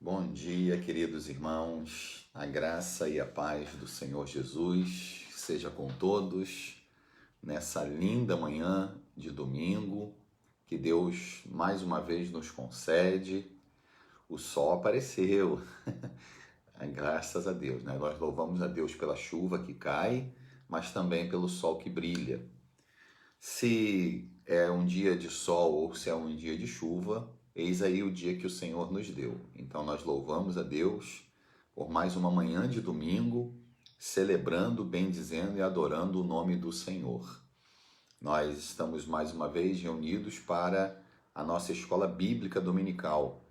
Bom dia, queridos irmãos. A graça e a paz do Senhor Jesus seja com todos nessa linda manhã de domingo que Deus mais uma vez nos concede. O sol apareceu, graças a Deus, né? Nós louvamos a Deus pela chuva que cai, mas também pelo sol que brilha. Se é um dia de sol ou se é um dia de chuva, eis aí o dia que o Senhor nos deu. Então nós louvamos a Deus por mais uma manhã de domingo, celebrando, bendizendo e adorando o nome do Senhor. Nós estamos mais uma vez reunidos para a nossa escola bíblica dominical.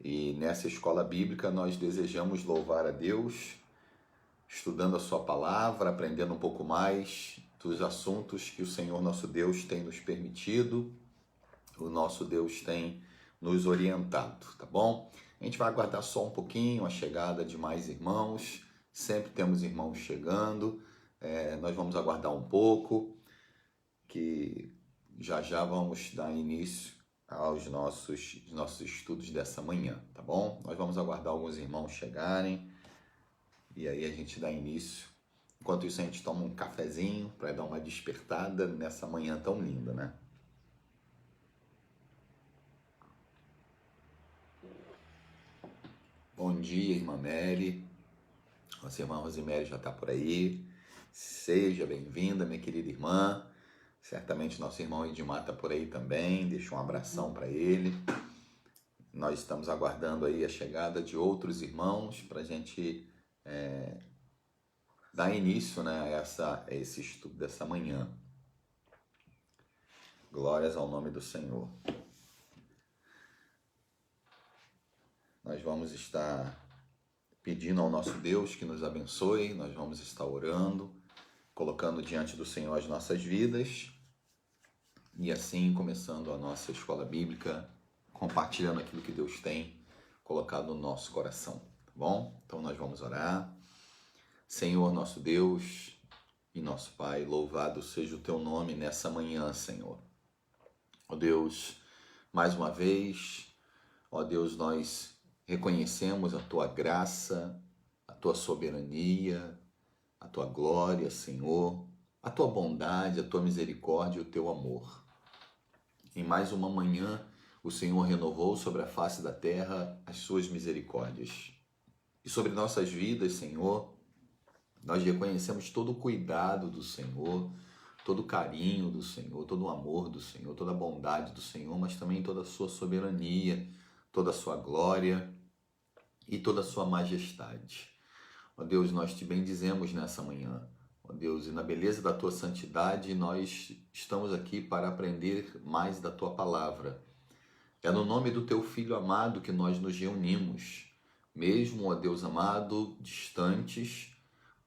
E nessa escola bíblica nós desejamos louvar a Deus, estudando a sua palavra, aprendendo um pouco mais dos assuntos que o Senhor nosso Deus tem nos permitido, o nosso Deus tem nos orientado, tá bom? A gente vai aguardar só um pouquinho a chegada de mais irmãos, sempre temos irmãos chegando, nós vamos aguardar um pouco, que já já vamos dar início aos nossos estudos dessa manhã, tá bom? Nós vamos aguardar alguns irmãos chegarem e aí a gente dá início. Enquanto isso, a gente toma um cafezinho para dar uma despertada nessa manhã tão linda, né? Bom dia, irmã Mary. Nossa irmã Rosemary já está por aí. Seja bem-vinda, minha querida irmã. Certamente nosso irmão Edmar está por aí também. Deixa um abração para ele. Nós estamos aguardando aí a chegada de outros irmãos para a gente dar início, né, a esse estudo dessa manhã. Glórias ao nome do Senhor. Nós vamos estar pedindo ao nosso Deus que nos abençoe, nós vamos estar orando, colocando diante do Senhor as nossas vidas e assim começando a nossa escola bíblica, compartilhando aquilo que Deus tem colocado no nosso coração, tá bom? Então nós vamos orar. Senhor nosso Deus e nosso Pai, louvado seja o Teu nome nessa manhã, Senhor. Ó Deus, mais uma vez, ó Deus, nós reconhecemos a Tua graça, a Tua soberania, a Tua glória, Senhor, a Tua bondade, a Tua misericórdia e o Teu amor. Em mais uma manhã, o Senhor renovou sobre a face da terra as Suas misericórdias. E sobre nossas vidas, Senhor, nós reconhecemos todo o cuidado do Senhor, todo o carinho do Senhor, todo o amor do Senhor, toda a bondade do Senhor, mas também toda a Sua soberania, toda a Sua glória e toda a Sua majestade. Ó Deus, nós te bendizemos nessa manhã. Ó Deus, e na beleza da Tua santidade, nós estamos aqui para aprender mais da Tua palavra. É no nome do Teu Filho amado que nós nos reunimos, mesmo, ó Deus amado, distantes,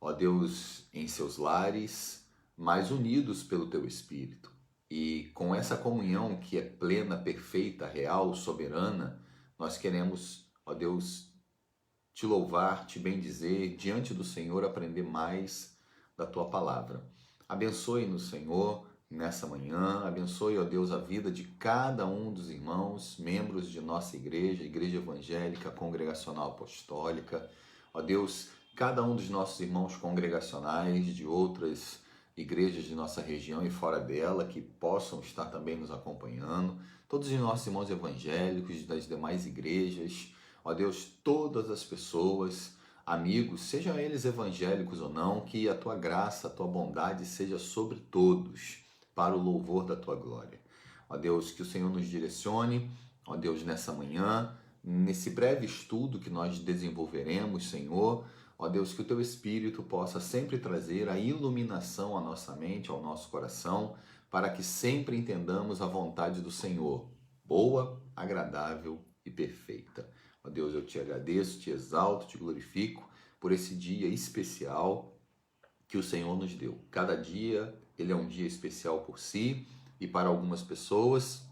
ó Deus, em seus lares, mas unidos pelo Teu Espírito. E com essa comunhão que é plena, perfeita, real, soberana, nós queremos, ó Deus, te louvar, te bendizer, diante do Senhor aprender mais da Tua palavra. Abençoe-nos, Senhor, nessa manhã, abençoe, ó Deus, a vida de cada um dos irmãos, membros de nossa igreja, Igreja Evangélica, Congregacional Apostólica, ó Deus, cada um dos nossos irmãos congregacionais de outras igrejas de nossa região e fora dela, que possam estar também nos acompanhando, todos os nossos irmãos evangélicos das demais igrejas, ó Deus, todas as pessoas, amigos, sejam eles evangélicos ou não, que a Tua graça, a Tua bondade seja sobre todos, para o louvor da Tua glória. Ó Deus, que o Senhor nos direcione, ó Deus, nessa manhã, nesse breve estudo que nós desenvolveremos, Senhor, ó Deus, que o Teu Espírito possa sempre trazer a iluminação à nossa mente, ao nosso coração, para que sempre entendamos a vontade do Senhor, boa, agradável e perfeita. Ó Deus, eu te agradeço, te exalto, te glorifico por esse dia especial que o Senhor nos deu. Cada dia, ele é um dia especial por si e para algumas pessoas,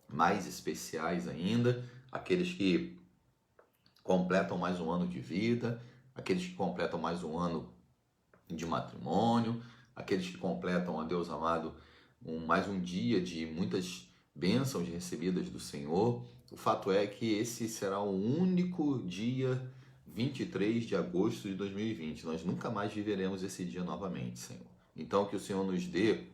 mais especiais ainda, aqueles que completam mais um ano de vida, aqueles que completam mais um ano de matrimônio, aqueles que completam, ó Deus amado, mais um dia de muitas bênçãos recebidas do Senhor, o fato é que esse será o único dia 23 de agosto de 2020. Nós nunca mais viveremos esse dia novamente, Senhor. Então, que o Senhor nos dê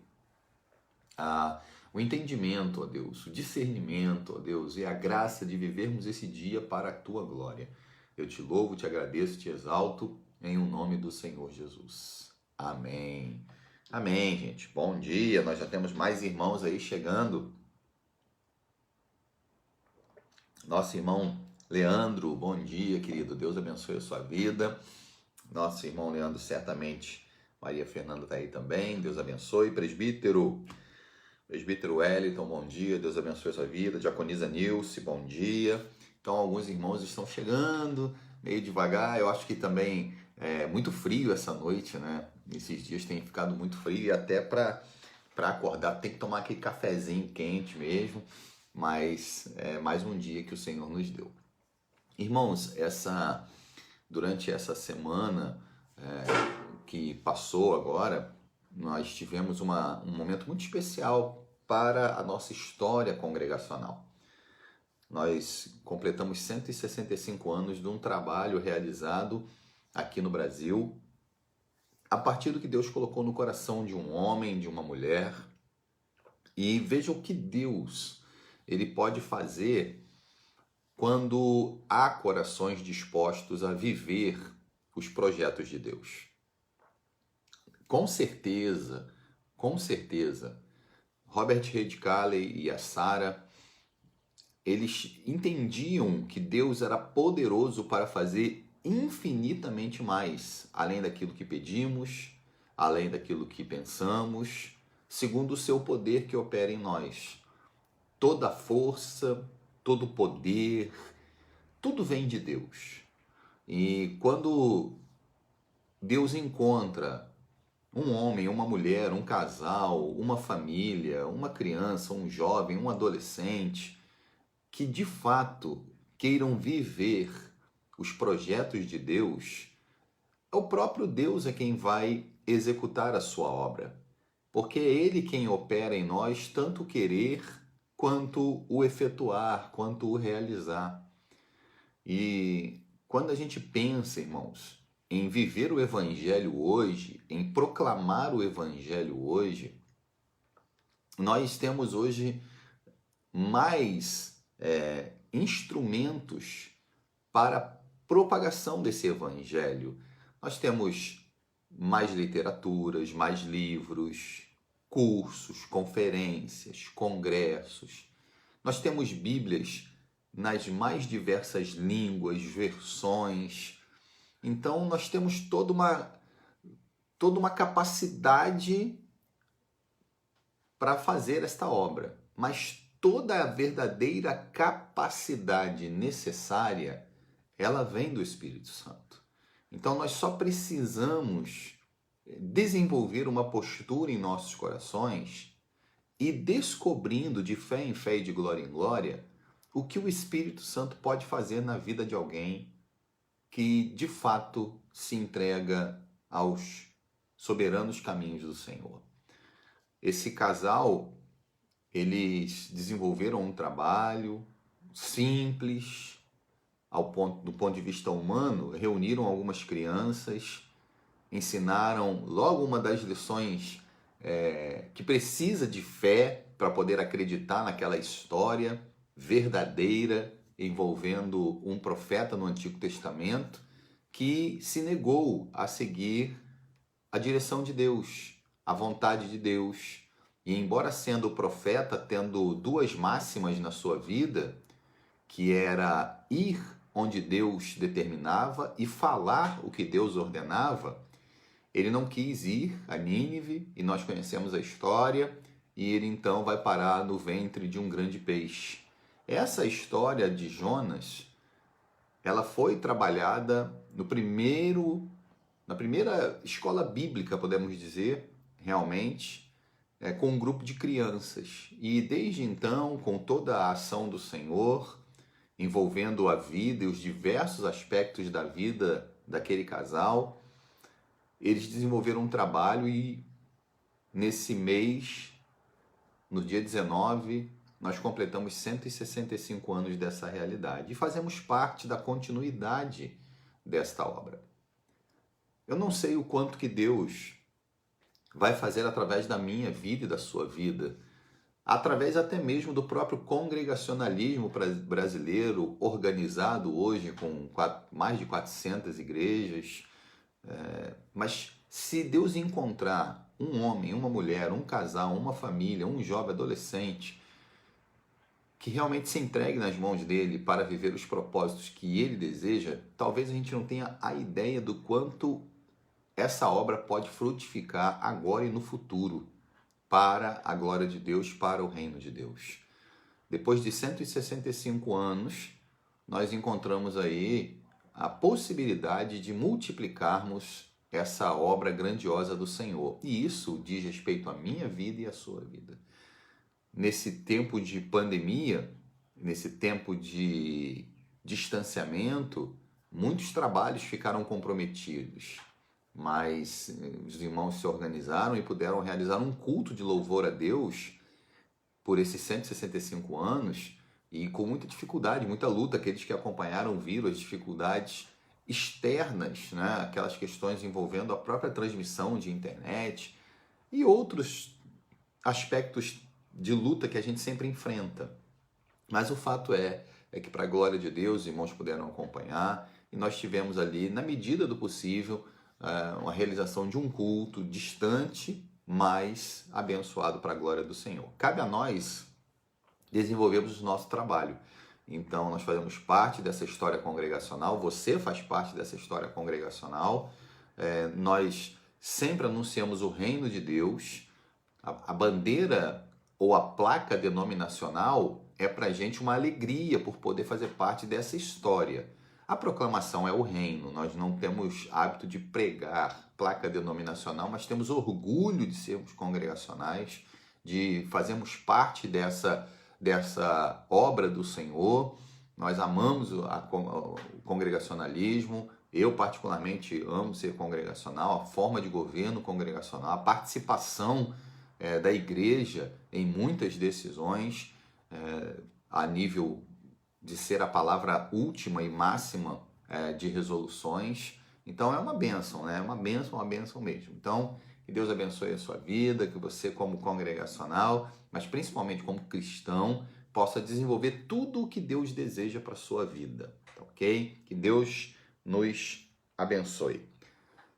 o entendimento, ó Deus, o discernimento, ó Deus, e a graça de vivermos esse dia para a Tua glória. Eu te louvo, te agradeço, te exalto, em o nome do Senhor Jesus. Amém. Amém, gente. Bom dia. Nós já temos mais irmãos aí chegando. Nosso irmão Leandro, bom dia, querido. Deus abençoe a sua vida. Nosso irmão Leandro, certamente. Maria Fernanda está aí também. Deus abençoe. Presbítero Wellington, bom dia. Deus abençoe a sua vida. Diaconisa Nilce, bom dia. Então, alguns irmãos estão chegando, meio devagar. Eu acho que também é muito frio essa noite, né? Esses dias tem ficado muito frio e até para acordar tem que tomar aquele cafezinho quente mesmo. Mas é mais um dia que o Senhor nos deu. Irmãos, durante essa semana que passou agora, nós tivemos um momento muito especial para a nossa história congregacional. Nós completamos 165 anos de um trabalho realizado aqui no Brasil, a partir do que Deus colocou no coração de um homem, de uma mulher. E veja o que Deus ele pode fazer quando há corações dispostos a viver os projetos de Deus. Com certeza, Robert Reid Calley e a Sarah, eles entendiam que Deus era poderoso para fazer infinitamente mais, além daquilo que pedimos, além daquilo que pensamos, segundo o seu poder que opera em nós. Toda força, todo poder, tudo vem de Deus. E quando Deus encontra um homem, uma mulher, um casal, uma família, uma criança, um jovem, um adolescente, que de fato queiram viver os projetos de Deus, o próprio Deus é quem vai executar a sua obra. Porque é Ele quem opera em nós tanto o querer quanto o efetuar, quanto o realizar. E quando a gente pensa, irmãos, em viver o Evangelho hoje, em proclamar o Evangelho hoje, nós temos hoje mais instrumentos para a propagação desse Evangelho. Nós temos mais literaturas, mais livros, cursos, conferências, congressos. Nós temos Bíblias nas mais diversas línguas, versões. Então, nós temos toda uma capacidade para fazer esta obra. Mas toda a verdadeira capacidade necessária, ela vem do Espírito Santo. Então, nós só precisamos desenvolver uma postura em nossos corações e descobrindo de fé em fé e de glória em glória o que o Espírito Santo pode fazer na vida de alguém que de fato se entrega aos soberanos caminhos do Senhor. Esse casal, eles desenvolveram um trabalho simples, do ponto de vista humano, reuniram algumas crianças, ensinaram logo uma das lições que precisa de fé para poder acreditar naquela história verdadeira envolvendo um profeta no Antigo Testamento que se negou a seguir a direção de Deus, a vontade de Deus. E embora sendo profeta, tendo duas máximas na sua vida, que era ir onde Deus determinava e falar o que Deus ordenava, ele não quis ir a Nínive, e nós conhecemos a história, e ele então vai parar no ventre de um grande peixe. Essa história de Jonas, ela foi trabalhada na primeira escola bíblica, podemos dizer, realmente, com um grupo de crianças. E desde então, com toda a ação do Senhor, envolvendo a vida e os diversos aspectos da vida daquele casal, eles desenvolveram um trabalho e nesse mês, no dia 19, nós completamos 165 anos dessa realidade e fazemos parte da continuidade desta obra. Eu não sei o quanto que Deus vai fazer através da minha vida e da sua vida, através até mesmo do próprio congregacionalismo brasileiro, organizado hoje com mais de 400 igrejas. Mas se Deus encontrar um homem, uma mulher, um casal, uma família, um jovem adolescente, que realmente se entregue nas mãos dele para viver os propósitos que ele deseja, talvez a gente não tenha a ideia do quanto essa obra pode frutificar agora e no futuro, para a glória de Deus, para o reino de Deus. Depois de 165 anos, nós encontramos aí a possibilidade de multiplicarmos essa obra grandiosa do Senhor. E isso diz respeito à minha vida e à sua vida. Nesse tempo de pandemia, nesse tempo de distanciamento, muitos trabalhos ficaram comprometidos. Mas os irmãos se organizaram e puderam realizar um culto de louvor a Deus por esses 165 anos e com muita dificuldade, muita luta. Aqueles que acompanharam viram as dificuldades externas, né? Aquelas questões envolvendo a própria transmissão de internet e outros aspectos de luta que a gente sempre enfrenta. Mas o fato é que para a glória de Deus, os irmãos puderam acompanhar e nós tivemos ali, na medida do possível, uma realização de um culto distante, mas abençoado para a glória do Senhor. Cabe a nós desenvolvermos o nosso trabalho. Então, nós fazemos parte dessa história congregacional, você faz parte dessa história congregacional, nós sempre anunciamos o reino de Deus, a bandeira ou a placa denominacional é para a gente uma alegria por poder fazer parte dessa história. A proclamação é o reino, nós não temos hábito de pregar placa denominacional, mas temos orgulho de sermos congregacionais, de fazermos parte dessa obra do Senhor. Nós amamos o congregacionalismo, eu particularmente amo ser congregacional, a forma de governo congregacional, a participação da igreja em muitas decisões a nível de ser a palavra última e máxima de resoluções. Então é uma bênção, né? Uma bênção mesmo. Então, que Deus abençoe a sua vida, que você como congregacional, mas principalmente como cristão, possa desenvolver tudo o que Deus deseja para a sua vida, ok? Que Deus nos abençoe.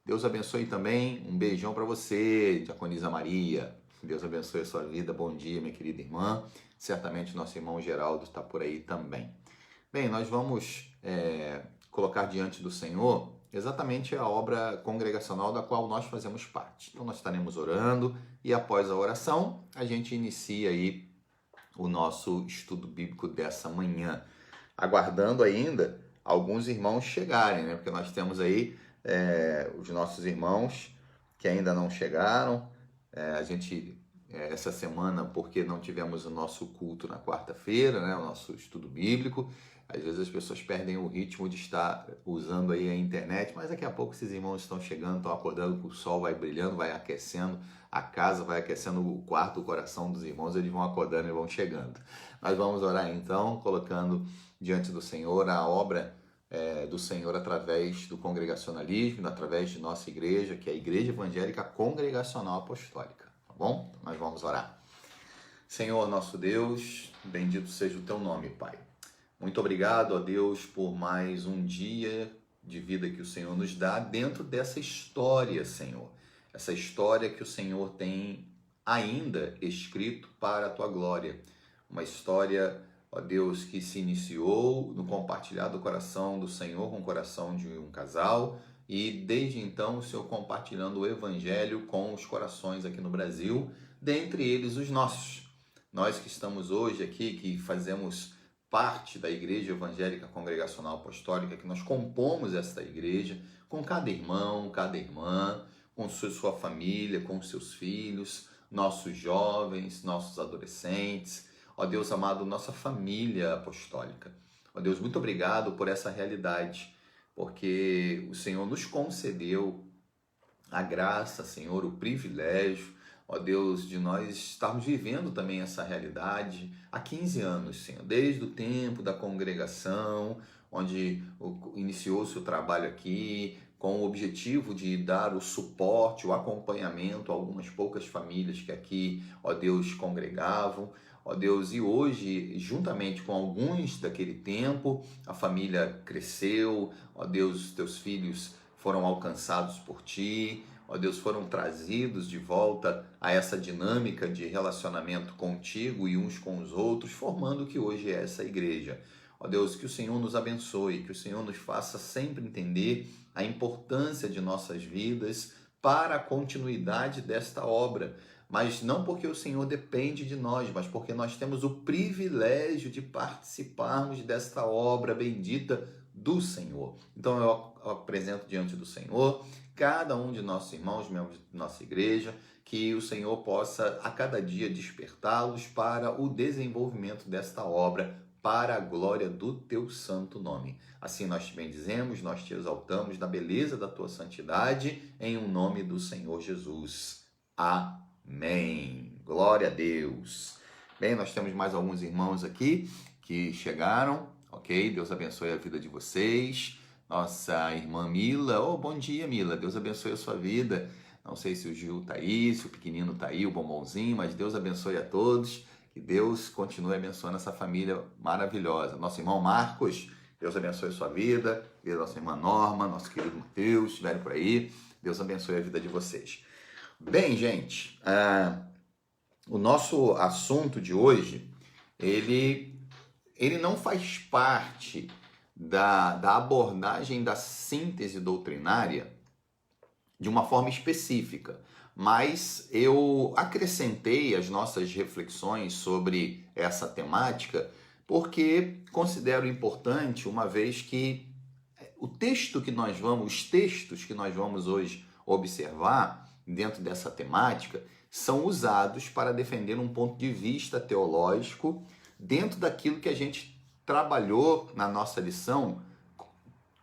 Deus abençoe também, um beijão para você, Diaconisa Maria. Deus abençoe a sua vida, bom dia, minha querida irmã. Certamente nosso irmão Geraldo está por aí também. Bem, nós vamos colocar diante do Senhor exatamente a obra congregacional da qual nós fazemos parte. Então nós estaremos orando e após a oração a gente inicia aí o nosso estudo bíblico dessa manhã, aguardando ainda alguns irmãos chegarem, né? Porque nós temos aí os nossos irmãos que ainda não chegaram. A gente, essa semana, porque não tivemos o nosso culto na quarta-feira, né? O nosso estudo bíblico, às vezes as pessoas perdem o ritmo de estar usando aí a internet, mas daqui a pouco esses irmãos estão chegando, estão acordando, o sol vai brilhando, vai aquecendo a casa, vai aquecendo o quarto, o coração dos irmãos, eles vão acordando e vão chegando. Nós vamos orar então, colocando diante do Senhor a obra do Senhor através do congregacionalismo, através de nossa igreja, que é a Igreja Evangélica Congregacional Apostólica, tá bom? Nós vamos orar. Senhor, nosso Deus, bendito seja o teu nome, Pai. Muito obrigado, ó Deus, por mais um dia de vida que o Senhor nos dá dentro dessa história, Senhor. Essa história que o Senhor tem ainda escrito para a tua glória. Uma história, ó Deus, que se iniciou no compartilhar do coração do Senhor com o coração de um casal e desde então o Senhor compartilhando o Evangelho com os corações aqui no Brasil, dentre eles os nossos. Nós que estamos hoje aqui, que fazemos parte da Igreja Evangélica Congregacional Apostólica, que nós compomos esta igreja com cada irmão, cada irmã, com sua família, com seus filhos, nossos jovens, nossos adolescentes, ó Deus amado, nossa família apostólica. Ó Deus, muito obrigado por essa realidade, porque o Senhor nos concedeu a graça, Senhor, o privilégio, ó Deus, de nós estarmos vivendo também essa realidade há 15 anos, Senhor, desde o tempo da congregação, onde iniciou-se o trabalho aqui, com o objetivo de dar o suporte, o acompanhamento a algumas poucas famílias que aqui, ó Deus, congregavam. Ó Deus, e hoje, juntamente com alguns daquele tempo, a família cresceu, ó Deus, teus filhos foram alcançados por ti, ó Deus, foram trazidos de volta a essa dinâmica de relacionamento contigo e uns com os outros, formando o que hoje é essa igreja. Ó Deus, que o Senhor nos abençoe, que o Senhor nos faça sempre entender a importância de nossas vidas para a continuidade desta obra. Mas não porque o Senhor depende de nós, mas porque nós temos o privilégio de participarmos desta obra bendita do Senhor. Então eu apresento diante do Senhor cada um de nossos irmãos, membros da nossa igreja, que o Senhor possa a cada dia despertá-los para o desenvolvimento desta obra, para a glória do teu santo nome. Assim nós te bendizemos, nós te exaltamos na beleza da tua santidade, em o nome do Senhor Jesus. Amém. Glória a Deus. Bem, nós temos mais alguns irmãos aqui que chegaram, ok? Deus abençoe a vida de vocês. Nossa irmã Mila, bom dia Mila, Deus abençoe a sua vida. Não sei se o Gil tá aí, se o pequenino tá aí, o bombonzinho, mas Deus abençoe a todos. Que Deus continue abençoando essa família maravilhosa. Nosso irmão Marcos, Deus abençoe a sua vida. E a nossa irmã Norma, nosso querido Mateus, estiverem por aí. Deus abençoe a vida de vocês. Bem, gente, o nosso assunto de hoje, ele não faz parte da abordagem da síntese doutrinária de uma forma específica, mas eu acrescentei as nossas reflexões sobre essa temática porque considero importante, uma vez que os textos que nós vamos hoje observar dentro dessa temática são usados para defender um ponto de vista teológico dentro daquilo que a gente trabalhou na nossa lição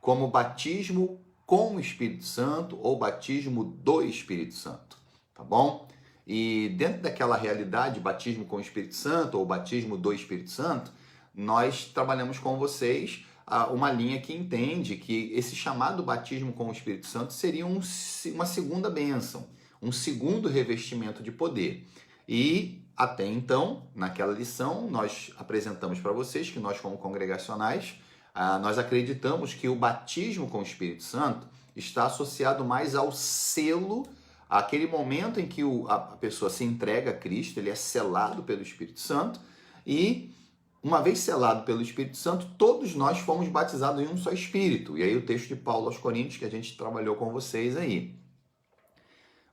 como batismo com o Espírito Santo ou batismo do Espírito Santo, tá bom? E dentro daquela realidade, batismo com o Espírito Santo ou batismo do Espírito Santo, nós trabalhamos com vocês uma linha que entende que esse chamado batismo com o Espírito Santo seria uma segunda bênção, um segundo revestimento de poder. E até então, naquela lição, nós apresentamos para vocês que nós, como congregacionais, nós acreditamos que o batismo com o Espírito Santo está associado mais ao selo, àquele momento em que a pessoa se entrega a Cristo, ele é selado pelo Espírito Santo, e uma vez selado pelo Espírito Santo, todos nós fomos batizados em um só Espírito. E aí o texto de Paulo aos Coríntios, que a gente trabalhou com vocês aí.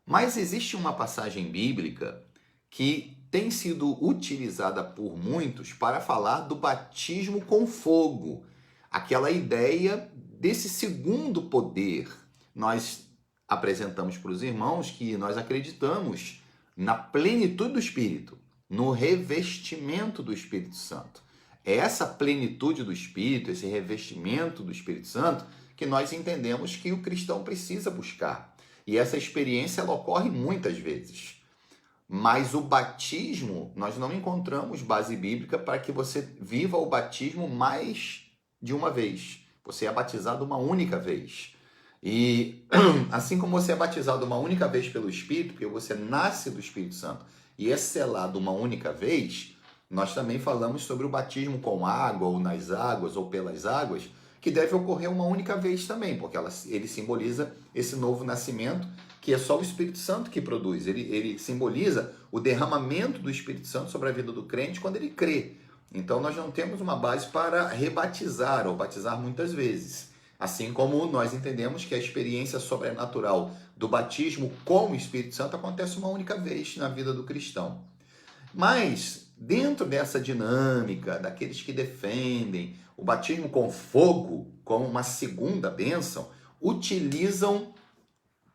Mas existe uma passagem bíblica que tem sido utilizada por muitos para falar do batismo com fogo. Aquela ideia desse segundo poder. Nós apresentamos para os irmãos que nós acreditamos na plenitude do Espírito, no revestimento do Espírito Santo. É essa plenitude do Espírito, esse revestimento do Espírito Santo, que nós entendemos que o cristão precisa buscar. E essa experiência ela ocorre muitas vezes. Mas o batismo, nós não encontramos base bíblica para que você viva o batismo mais de uma vez. Você é batizado uma única vez. E assim como você é batizado uma única vez pelo Espírito, porque você nasce do Espírito Santo e é selado uma única vez, nós também falamos sobre o batismo com água, ou nas águas, ou pelas águas, que deve ocorrer uma única vez também, porque ele simboliza esse novo nascimento, que é só o Espírito Santo que produz. Ele simboliza o derramamento do Espírito Santo sobre a vida do crente quando ele crê. Então nós não temos uma base para rebatizar ou batizar muitas vezes. Assim como nós entendemos que a experiência sobrenatural do batismo com o Espírito Santo acontece uma única vez na vida do cristão. Mas, dentro dessa dinâmica daqueles que defendem o batismo com fogo como uma segunda bênção, utilizam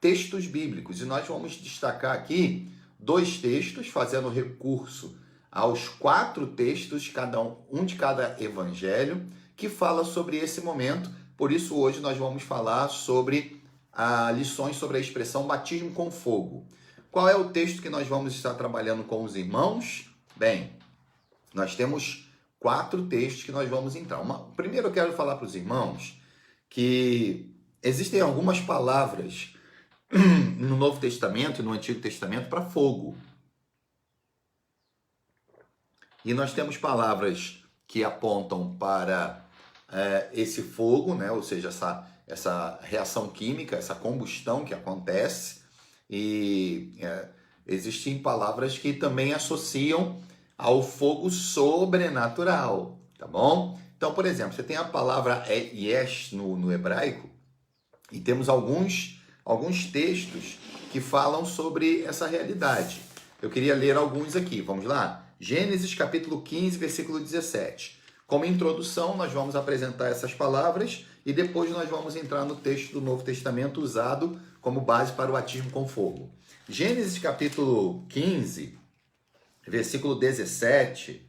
textos bíblicos. E nós vamos destacar aqui 2 textos, fazendo recurso aos 4 textos, um de cada evangelho, que fala sobre esse momento. Por isso, hoje nós vamos falar sobre lições sobre a expressão batismo com fogo. Qual é o texto que nós vamos estar trabalhando com os irmãos? Bem, nós temos 4 textos que nós vamos entrar. Primeiro eu quero falar para os irmãos que existem algumas palavras no Novo Testamento e no Antigo Testamento para fogo. E nós temos palavras que apontam para esse fogo, né? Ou seja, essa reação química, essa combustão que acontece. E existem palavras que também associam ao fogo sobrenatural, tá bom? Então, por exemplo, você tem a palavra yesh no hebraico e temos alguns textos que falam sobre essa realidade. Eu queria ler alguns aqui, vamos lá? Gênesis capítulo 15, versículo 17. Como introdução, nós vamos apresentar essas palavras e depois nós vamos entrar no texto do Novo Testamento usado como base para o batismo com fogo. Gênesis capítulo 15, versículo 17.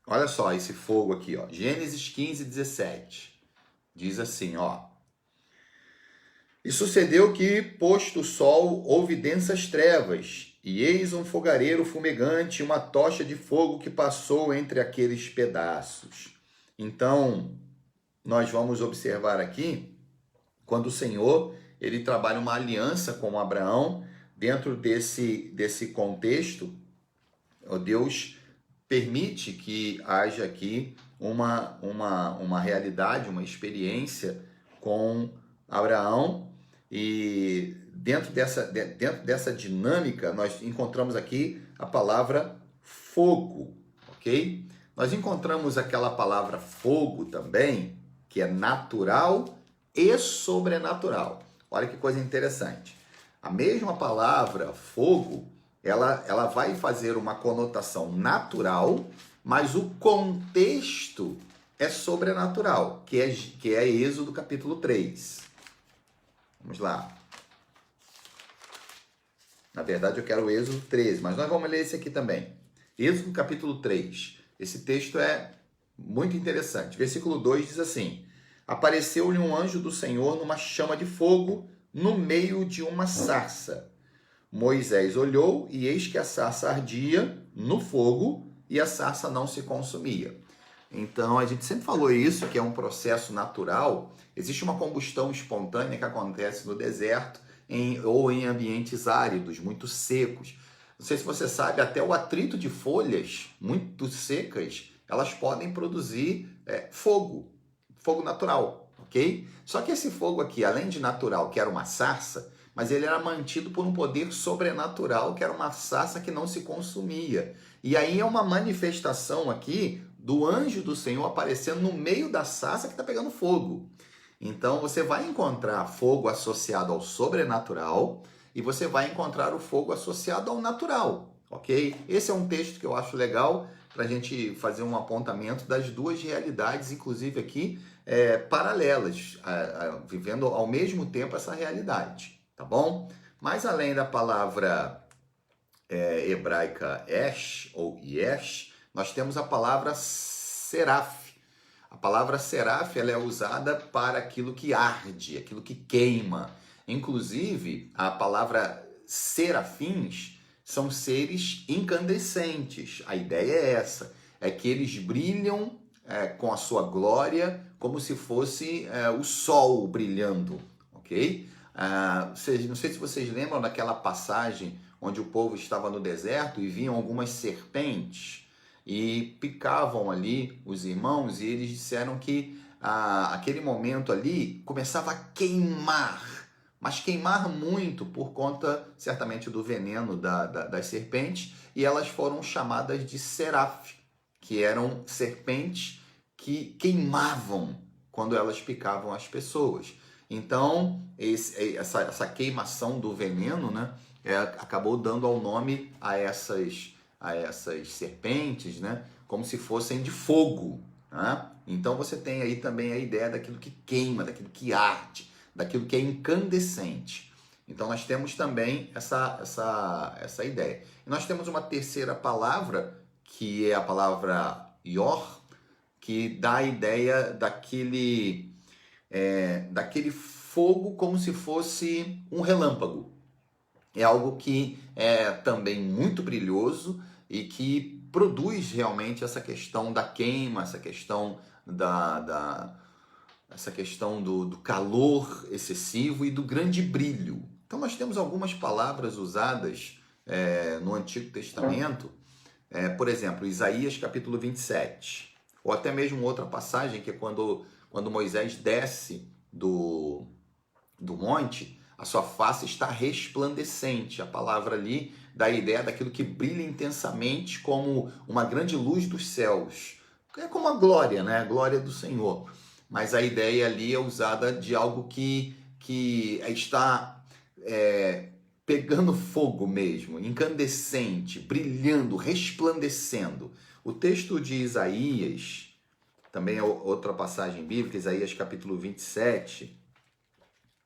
Olha só esse fogo aqui, ó. Gênesis 15, 17. Diz assim, ó. E sucedeu que, posto o sol, houve densas trevas, e eis um fogareiro fumegante, uma tocha de fogo que passou entre aqueles pedaços. Então, nós vamos observar aqui, quando o Senhor, ele trabalha uma aliança com Abraão, dentro desse contexto, Deus permite que haja aqui uma realidade, uma experiência com Abraão, e dentro dessa dinâmica nós encontramos aqui a palavra fogo, ok? Nós encontramos aquela palavra fogo também, que é natural e sobrenatural. Olha que coisa interessante. A mesma palavra fogo, ela vai fazer uma conotação natural, mas o contexto é sobrenatural, que é Êxodo capítulo 3. Vamos lá. Na verdade, eu quero o Êxodo 13, mas nós vamos ler esse aqui também. Êxodo capítulo 3. Esse texto é muito interessante. Versículo 2 diz assim: apareceu-lhe um anjo do Senhor numa chama de fogo no meio de uma sarça. Moisés olhou e eis que a sarça ardia no fogo e a sarça não se consumia. Então, a gente sempre falou isso, que é um processo natural. Existe uma combustão espontânea que acontece no deserto ou em ambientes áridos, muito secos. Não sei se você sabe, até o atrito de folhas muito secas, elas podem produzir fogo natural, ok? Só que esse fogo aqui, além de natural, que era uma sarça, mas ele era mantido por um poder sobrenatural, que era uma sarça que não se consumia. E aí é uma manifestação aqui do anjo do Senhor aparecendo no meio da sarça que está pegando fogo. Então você vai encontrar fogo associado ao sobrenatural e você vai encontrar o fogo associado ao natural, ok? Esse é um texto que eu acho legal para a gente fazer um apontamento das duas realidades, inclusive aqui paralelas, vivendo ao mesmo tempo essa realidade, tá bom? Mas além da palavra hebraica esh ou yesh, nós temos a palavra seraf. A palavra seraf, ela é usada para aquilo que arde, aquilo que queima. Inclusive, a palavra serafins são seres incandescentes. A ideia é essa, é que eles brilham com a sua glória como se fosse o sol brilhando, ok? Não sei se vocês lembram daquela passagem onde o povo estava no deserto e viam algumas serpentes e picavam ali os irmãos, e eles disseram que aquele momento ali começava a queimar, mas queimar muito por conta, certamente, do veneno das serpentes, e elas foram chamadas de seraf, que eram serpentes que queimavam quando elas picavam as pessoas. Então, essa queimação do veneno, né, acabou dando ao nome a essas serpentes, né, como se fossem de fogo. Né? Então você tem aí também a ideia daquilo que queima, daquilo que arde, daquilo que é incandescente. Então nós temos também essa ideia. E nós temos uma terceira palavra, que é a palavra yor, que dá a ideia daquele fogo como se fosse um relâmpago. É algo que é também muito brilhoso e que produz realmente essa questão da queima, essa questão essa questão do calor excessivo e do grande brilho. Então nós temos algumas palavras usadas no Antigo Testamento, por exemplo, Isaías capítulo 27, ou até mesmo outra passagem que é quando Moisés desce do monte, a sua face está resplandecente. A palavra ali dá a ideia daquilo que brilha intensamente como uma grande luz dos céus. É como a glória, né? A glória do Senhor. Mas a ideia ali é usada de algo que está pegando fogo mesmo, incandescente, brilhando, resplandecendo. O texto de Isaías, também é outra passagem bíblica, Isaías capítulo 27,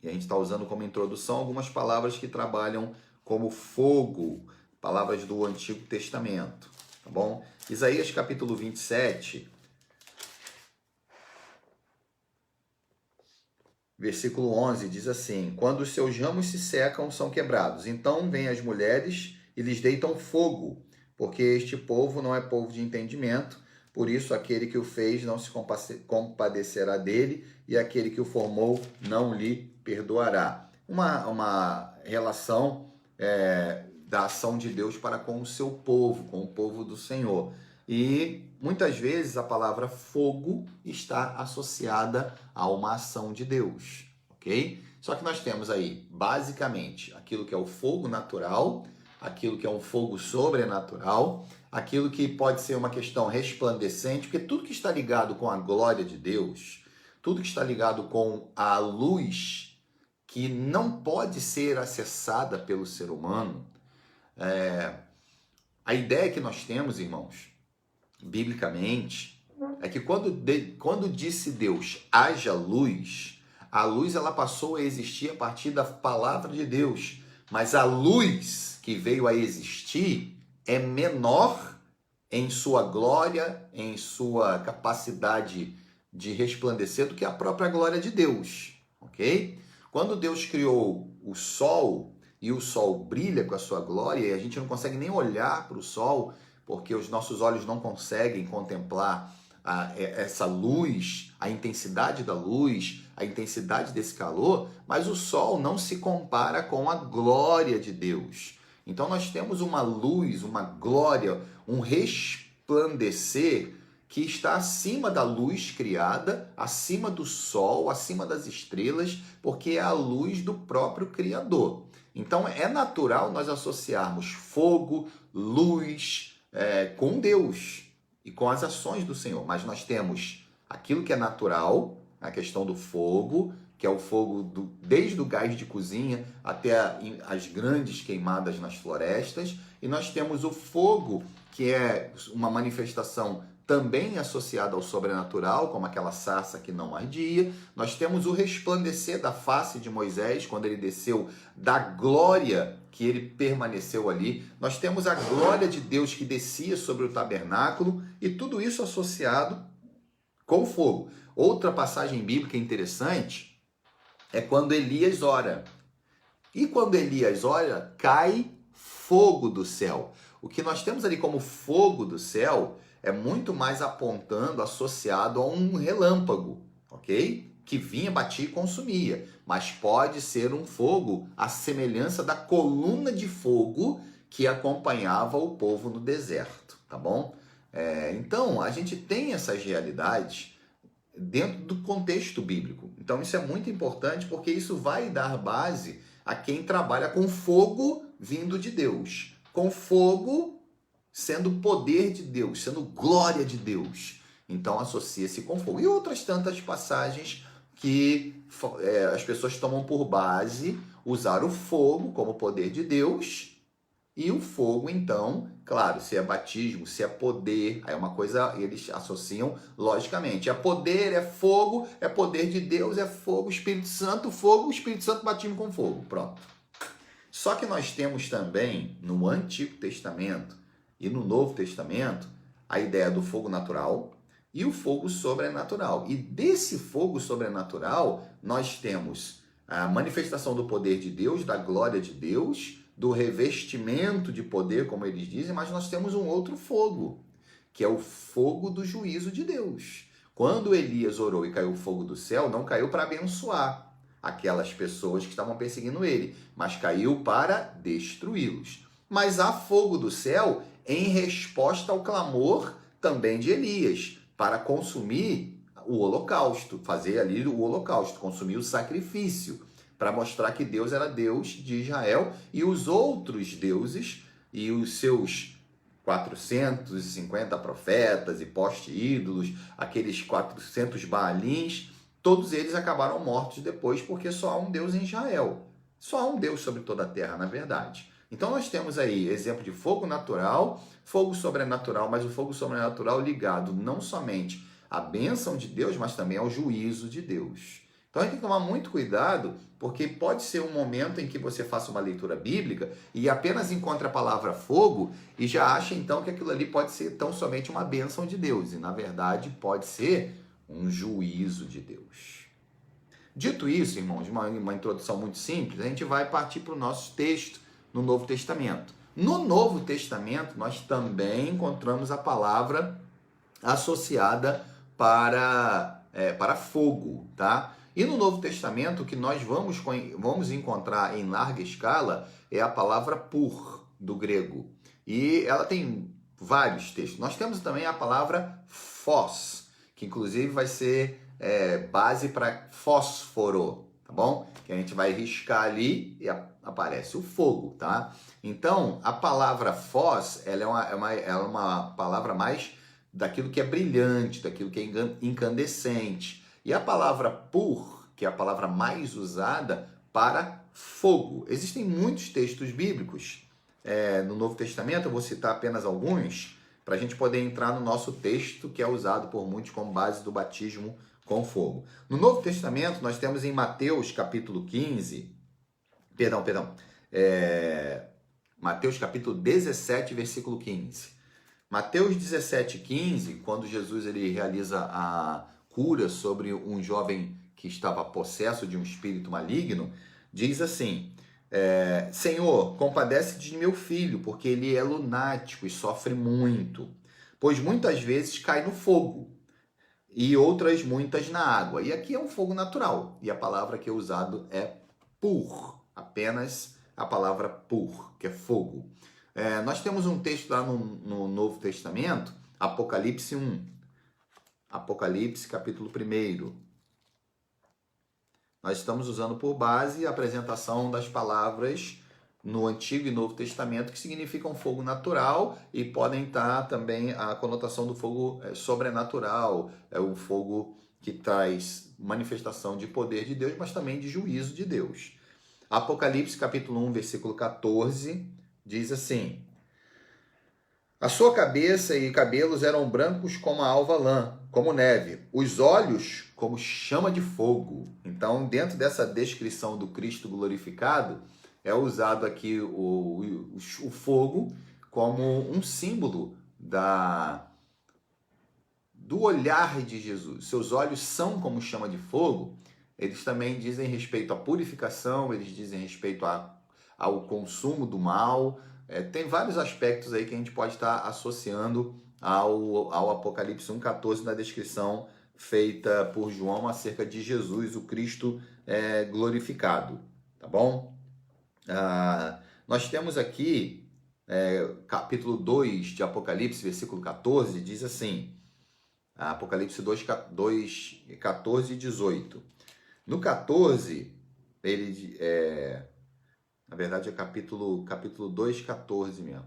e a gente está usando como introdução algumas palavras que trabalham como fogo, palavras do Antigo Testamento, tá bom? Isaías capítulo 27, versículo 11 diz assim: quando os seus ramos se secam, são quebrados. Então vêm as mulheres e lhes deitam fogo, porque este povo não é povo de entendimento. Por isso, aquele que o fez não se compadecerá dele, e aquele que o formou não lhe perdoará. Uma relação da ação de Deus para com o seu povo, com o povo do Senhor. E muitas vezes a palavra fogo está associada a uma ação de Deus, ok? Só que nós temos aí, basicamente, aquilo que é o fogo natural, aquilo que é um fogo sobrenatural, aquilo que pode ser uma questão resplandecente, porque tudo que está ligado com a glória de Deus, tudo que está ligado com a luz que não pode ser acessada pelo ser humano, a ideia que nós temos, irmãos, biblicamente, é que quando disse Deus, haja luz, a luz ela passou a existir a partir da palavra de Deus, mas a luz que veio a existir é menor em sua glória, em sua capacidade de resplandecer do que a própria glória de Deus, ok? Quando Deus criou o sol, e o sol brilha com a sua glória, e a gente não consegue nem olhar para o sol, porque os nossos olhos não conseguem contemplar essa luz, a intensidade da luz, a intensidade desse calor, mas o sol não se compara com a glória de Deus. Então nós temos uma luz, uma glória, um resplandecer que está acima da luz criada, acima do sol, acima das estrelas, porque é a luz do próprio Criador. Então é natural nós associarmos fogo, luz, com Deus e com as ações do Senhor. Mas nós temos aquilo que é natural, a questão do fogo, que é o fogo desde o gás de cozinha até as grandes queimadas nas florestas. E nós temos o fogo, que é uma manifestação também associada ao sobrenatural, como aquela sarça que não ardia. Nós temos o resplandecer da face de Moisés, quando ele desceu da glória que ele permaneceu ali. Nós temos a glória de Deus que descia sobre o tabernáculo, e tudo isso associado com fogo. Outra passagem bíblica interessante é quando Elias ora. E quando Elias ora, cai fogo do céu. O que nós temos ali como fogo do céu é muito mais apontando, associado a um relâmpago, ok? Que vinha, batia e consumia. Mas pode ser um fogo à semelhança da coluna de fogo que acompanhava o povo no deserto, tá bom? Então, a gente tem essas realidades dentro do contexto bíblico. Então, isso é muito importante, porque isso vai dar base a quem trabalha com fogo vindo de Deus, com fogo sendo poder de Deus, sendo glória de Deus. Então associa-se com fogo. E outras tantas passagens que as pessoas tomam por base usar o fogo como poder de Deus. E o fogo, então, claro, se é batismo, se é poder, aí é uma coisa, eles associam logicamente. É poder, é fogo, é poder de Deus, é fogo, Espírito Santo, fogo, Espírito Santo, batismo com fogo. Pronto. Só que nós temos também, no Antigo Testamento e no Novo Testamento, a ideia do fogo natural e o fogo sobrenatural. E desse fogo sobrenatural, nós temos a manifestação do poder de Deus, da glória de Deus, do revestimento de poder, como eles dizem, mas nós temos um outro fogo, que é o fogo do juízo de Deus. Quando Elias orou e caiu o fogo do céu, não caiu para abençoar aquelas pessoas que estavam perseguindo ele, mas caiu para destruí-los. Mas há fogo do céu em resposta ao clamor também de Elias, para consumir o holocausto, fazer ali o holocausto, consumir o sacrifício, para mostrar que Deus era Deus de Israel e os outros deuses e os seus 450 profetas e poste-ídolos, aqueles 400 Baalins, todos eles acabaram mortos depois, porque só há um Deus em Israel. Só há um Deus sobre toda a terra, na verdade. Então nós temos aí exemplo de fogo natural, fogo sobrenatural, mas o fogo sobrenatural ligado não somente à bênção de Deus, mas também ao juízo de Deus. Então a gente tem que tomar muito cuidado, porque pode ser um momento em que você faça uma leitura bíblica e apenas encontre a palavra fogo e já acha então que aquilo ali pode ser tão somente uma bênção de Deus, e na verdade pode ser um juízo de Deus. Dito isso, irmãos, uma introdução muito simples, a gente vai partir para o nosso texto no Novo Testamento. No Novo Testamento, nós também encontramos a palavra associada para fogo, tá? E no Novo Testamento, o que nós vamos encontrar em larga escala é a palavra pur, do grego. E ela tem vários textos. Nós temos também a palavra phos, que inclusive vai ser base para fósforo, tá bom? Que a gente vai riscar ali e aparece o fogo, tá? Então, a palavra phos, ela é uma palavra mais daquilo que é brilhante, daquilo que é incandescente. E a palavra pur, que é a palavra mais usada para fogo. Existem muitos textos bíblicos no Novo Testamento, eu vou citar apenas alguns, para a gente poder entrar no nosso texto, que é usado por muitos como base do batismo com fogo. No Novo Testamento, nós temos em Mateus capítulo 15, Mateus capítulo 17, versículo 15. Mateus 17, 15, quando Jesus ele realiza a cura sobre um jovem que estava possesso de um espírito maligno, diz assim, Senhor, compadece de meu filho, porque ele é lunático e sofre muito, pois muitas vezes cai no fogo e outras muitas na água. E aqui é um fogo natural, e a palavra que é usado é pur, apenas a palavra pur, que é fogo. Nós temos um texto lá no Novo Testamento, Apocalipse 1. Apocalipse, capítulo 1. Nós estamos usando por base a apresentação das palavras no Antigo e Novo Testamento, que significam fogo natural e podem estar também a conotação do fogo sobrenatural, o fogo que traz manifestação de poder de Deus, mas também de juízo de Deus. Apocalipse, capítulo 1, versículo 14, diz assim: a sua cabeça e cabelos eram brancos como a alva lã, como neve, os olhos como chama de fogo. Então, dentro dessa descrição do Cristo glorificado, é usado aqui o fogo como um símbolo do olhar de Jesus. Seus olhos são como chama de fogo. Eles também dizem respeito à purificação, eles dizem respeito ao consumo do mal. Tem vários aspectos aí que a gente pode estar associando ao Apocalipse 1,14 na descrição feita por João acerca de Jesus, o Cristo glorificado, tá bom? Nós temos aqui capítulo 2 de Apocalipse, versículo 14, diz assim, Apocalipse 2, 14 e 18. No 14, ele na verdade é capítulo 2, 14 mesmo.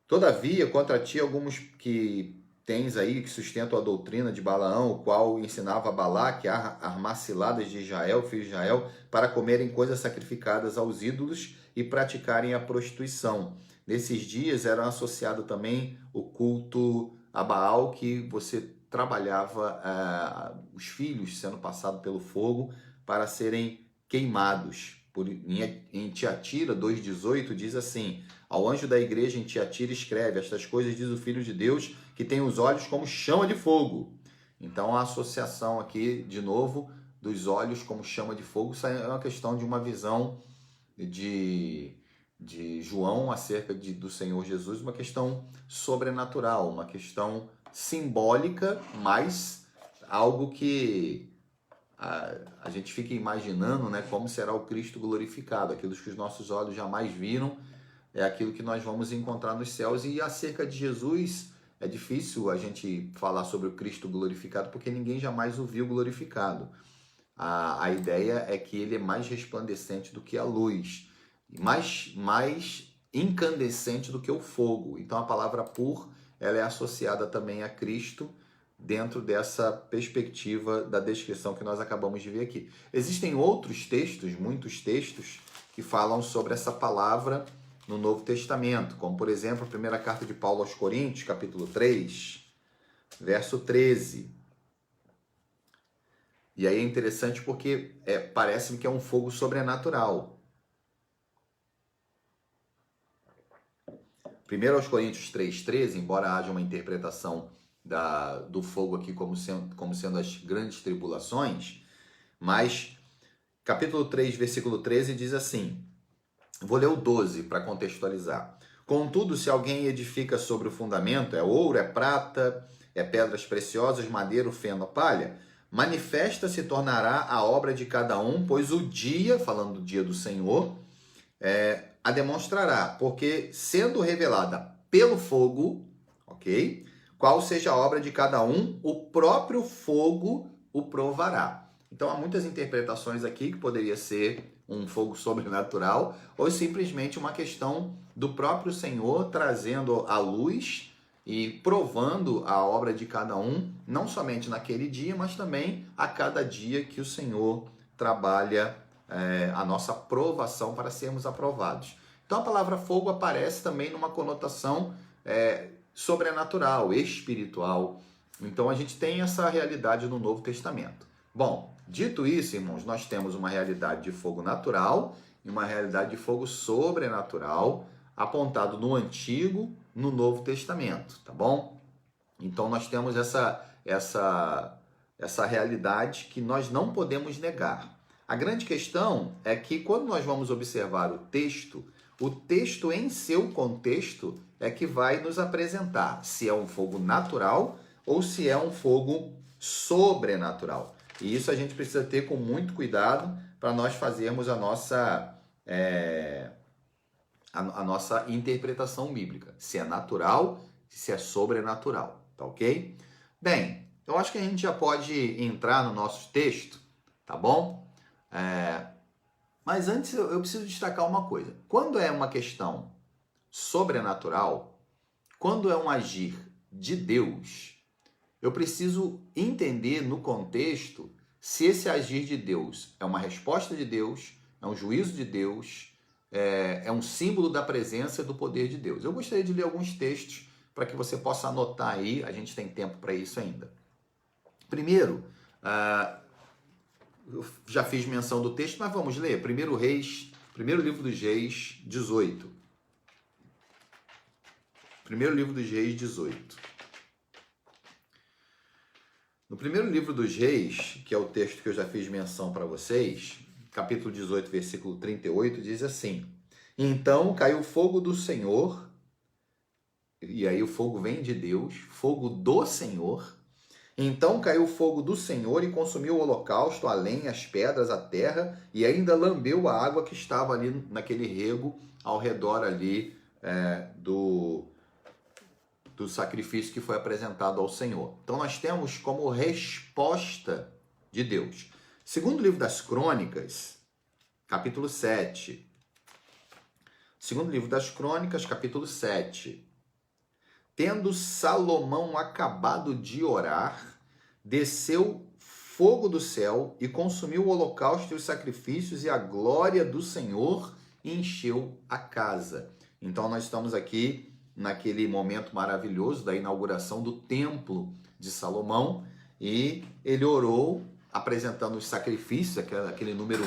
Todavia, contra ti alguns que tens aí, que sustentam a doutrina de Balaão, o qual ensinava a Balaque a armar ciladas de Israel, filho de Israel, para comerem coisas sacrificadas aos ídolos e praticarem a prostituição. Nesses dias era associado também o culto a Baal, que você trabalhava os filhos sendo passados pelo fogo para serem queimados. Em Tiatira 2,18 diz assim: ao anjo da igreja em Tiatira escreve, estas coisas diz o Filho de Deus, que tem os olhos como chama de fogo. Então a associação aqui, de novo, dos olhos como chama de fogo. Isso é uma questão de uma visão de João acerca do Senhor Jesus, uma questão sobrenatural, uma questão simbólica, mas algo que a gente fica imaginando, né, como será o Cristo glorificado. Aquilo que os nossos olhos jamais viram é aquilo que nós vamos encontrar nos céus. E acerca de Jesus, é difícil a gente falar sobre o Cristo glorificado, porque ninguém jamais o viu glorificado. A ideia é que ele é mais resplandecente do que a luz, mais incandescente do que o fogo. Então a palavra pur, ela é associada também a Cristo dentro dessa perspectiva da descrição que nós acabamos de ver aqui. Existem outros textos, muitos textos, que falam sobre essa palavra no Novo Testamento, como por exemplo a primeira carta de Paulo aos Coríntios, capítulo 3, verso 13. E aí é interessante porque parece-me que é um fogo sobrenatural. 1 aos Coríntios 3,13, embora haja uma interpretação do fogo aqui como sendo as grandes tribulações, mas capítulo 3, versículo 13 diz assim, vou ler o 12 para contextualizar. Contudo, se alguém edifica sobre o fundamento, é ouro, é prata, é pedras preciosas, madeira, feno, palha, manifesta se tornará a obra de cada um, pois o dia, falando do dia do Senhor, a demonstrará, porque sendo revelada pelo fogo, ok? Qual seja a obra de cada um, o próprio fogo o provará. Então há muitas interpretações aqui que poderia ser um fogo sobrenatural ou simplesmente uma questão do próprio Senhor trazendo a luz e provando a obra de cada um, não somente naquele dia, mas também a cada dia que o Senhor trabalha a nossa provação para sermos aprovados. Então a palavra fogo aparece também numa conotação sobrenatural, espiritual. Então a gente tem essa realidade no Novo Testamento. Bom, dito isso, irmãos, nós temos uma realidade de fogo natural e uma realidade de fogo sobrenatural apontado no Antigo, no Novo Testamento, tá bom? Então nós temos essa realidade que nós não podemos negar. A grande questão é que quando nós vamos observar o texto em seu contexto é que vai nos apresentar se é um fogo natural ou se é um fogo sobrenatural. E isso a gente precisa ter com muito cuidado para nós fazermos a nossa interpretação bíblica. Se é natural, se é sobrenatural, tá ok? Bem, eu acho que a gente já pode entrar no nosso texto, tá bom? Mas antes eu preciso destacar uma coisa. Quando é uma questão sobrenatural, quando é um agir de Deus, eu preciso entender no contexto se esse agir de Deus é uma resposta de Deus, é um juízo de Deus, é um símbolo da presença e do poder de Deus. Eu gostaria de ler alguns textos para que você possa anotar aí, a gente tem tempo para isso ainda. Primeiro, eu já fiz menção do texto, mas vamos ler. Primeiro livro dos Reis, 18. Primeiro livro dos Reis, 18. No primeiro livro dos Reis, que é o texto que eu já fiz menção para vocês, capítulo 18, versículo 38, diz assim: então caiu fogo do Senhor, e aí o fogo vem de Deus, fogo do Senhor. Então caiu o fogo do Senhor e consumiu o holocausto, a lenha, as pedras, a terra, e ainda lambeu a água que estava ali naquele rego ao redor ali do sacrifício que foi apresentado ao Senhor. Então nós temos como resposta de Deus. Segundo livro das Crônicas, capítulo 7. Segundo livro das Crônicas, capítulo 7. Tendo Salomão acabado de orar, desceu fogo do céu e consumiu o holocausto e os sacrifícios, e a glória do Senhor encheu a casa. Então nós estamos aqui naquele momento maravilhoso da inauguração do templo de Salomão, e ele orou apresentando os sacrifícios, aquele número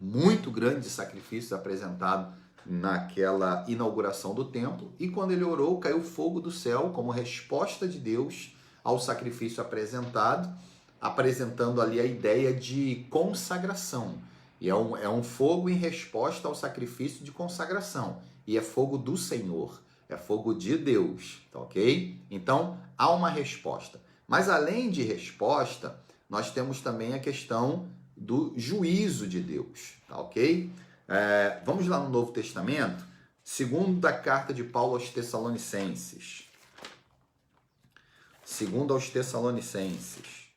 muito grande de sacrifícios apresentado naquela inauguração do templo, e quando ele orou, caiu fogo do céu como resposta de Deus ao sacrifício apresentado, apresentando ali a ideia de consagração. E é um fogo em resposta ao sacrifício de consagração. E é fogo do Senhor, é fogo de Deus, tá ok? Então, há uma resposta. Mas além de resposta, nós temos também a questão do juízo de Deus, tá ok? Vamos lá no Novo Testamento, segunda carta de Paulo aos Tessalonicenses. Segundo aos Tessalonicenses.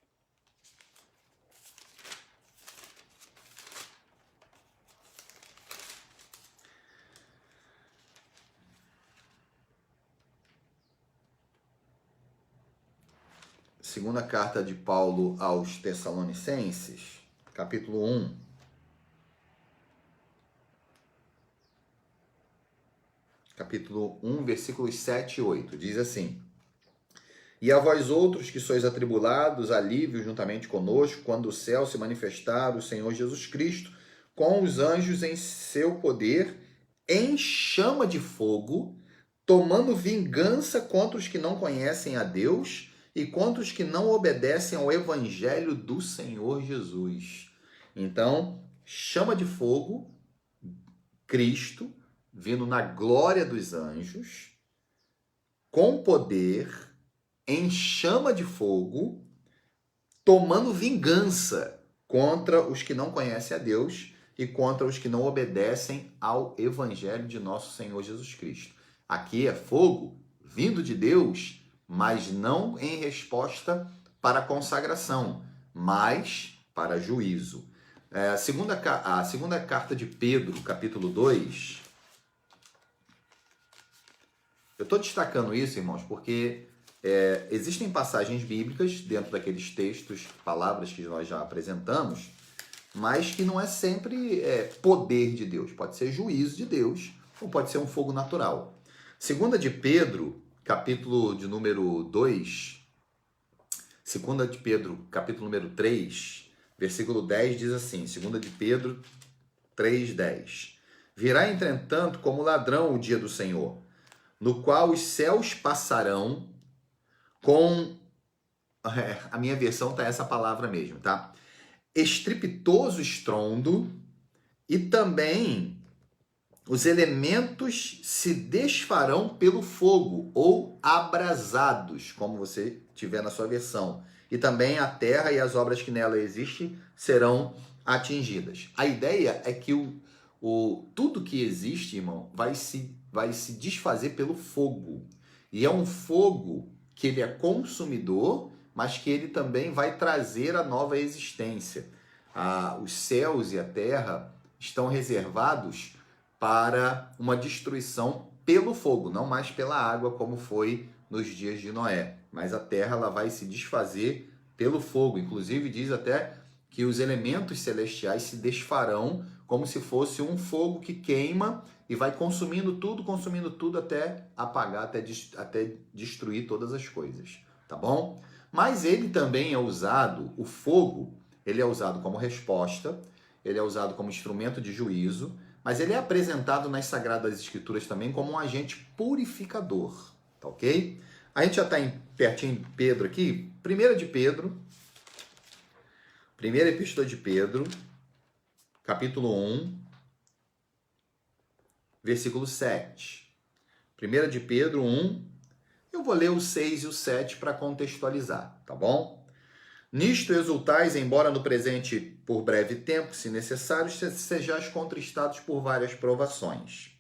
Segunda carta de Paulo aos Tessalonicenses, capítulo 1. Capítulo 1, versículos 7 e 8. Diz assim: E a vós outros que sois atribulados, alívio juntamente conosco, quando o céu se manifestar o Senhor Jesus Cristo, com os anjos em seu poder, em chama de fogo, tomando vingança contra os que não conhecem a Deus e contra os que não obedecem ao evangelho do Senhor Jesus. Então, chama de fogo, Cristo, vindo na glória dos anjos, com poder, em chama de fogo, tomando vingança contra os que não conhecem a Deus e contra os que não obedecem ao evangelho de nosso Senhor Jesus Cristo. Aqui é fogo vindo de Deus, mas não em resposta para consagração, mas para juízo. A segunda carta de Pedro, capítulo 2. Eu estou destacando isso, irmãos, porque existem passagens bíblicas dentro daqueles textos, palavras que nós já apresentamos, mas que não é sempre poder de Deus. Pode ser juízo de Deus ou pode ser um fogo natural. Segunda de Pedro, capítulo de número 2, segunda de Pedro, capítulo número 3, versículo 10 diz assim, segunda de Pedro 3:10. Virá, entretanto, como ladrão o dia do Senhor, no qual os céus passarão com... a minha versão tá essa palavra mesmo, tá? Estrepitoso estrondo, e também os elementos se desfarão pelo fogo, ou abrasados, como você tiver na sua versão. E também a terra e as obras que nela existem serão atingidas. A ideia é que tudo que existe, irmão, vai se desfazer pelo fogo. E é um fogo que ele é consumidor, mas que ele também vai trazer a nova existência. Os céus e a terra estão reservados para uma destruição pelo fogo, não mais pela água, como foi nos dias de Noé. Mas a terra ela vai se desfazer pelo fogo. Inclusive diz até que os elementos celestiais se desfarão como se fosse um fogo que queima e vai consumindo tudo até apagar, até destruir todas as coisas, tá bom? Mas ele também é usado, o fogo, ele é usado como resposta, ele é usado como instrumento de juízo, mas ele é apresentado nas Sagradas Escrituras também como um agente purificador, tá ok? A gente já está pertinho de Pedro aqui, primeira Epístola de Pedro, capítulo 1, versículo 7. 1 de Pedro 1, eu vou ler o 6 e o 7 para contextualizar, tá bom? Nisto exultais, embora no presente por breve tempo, se necessário, sejais contristados por várias provações,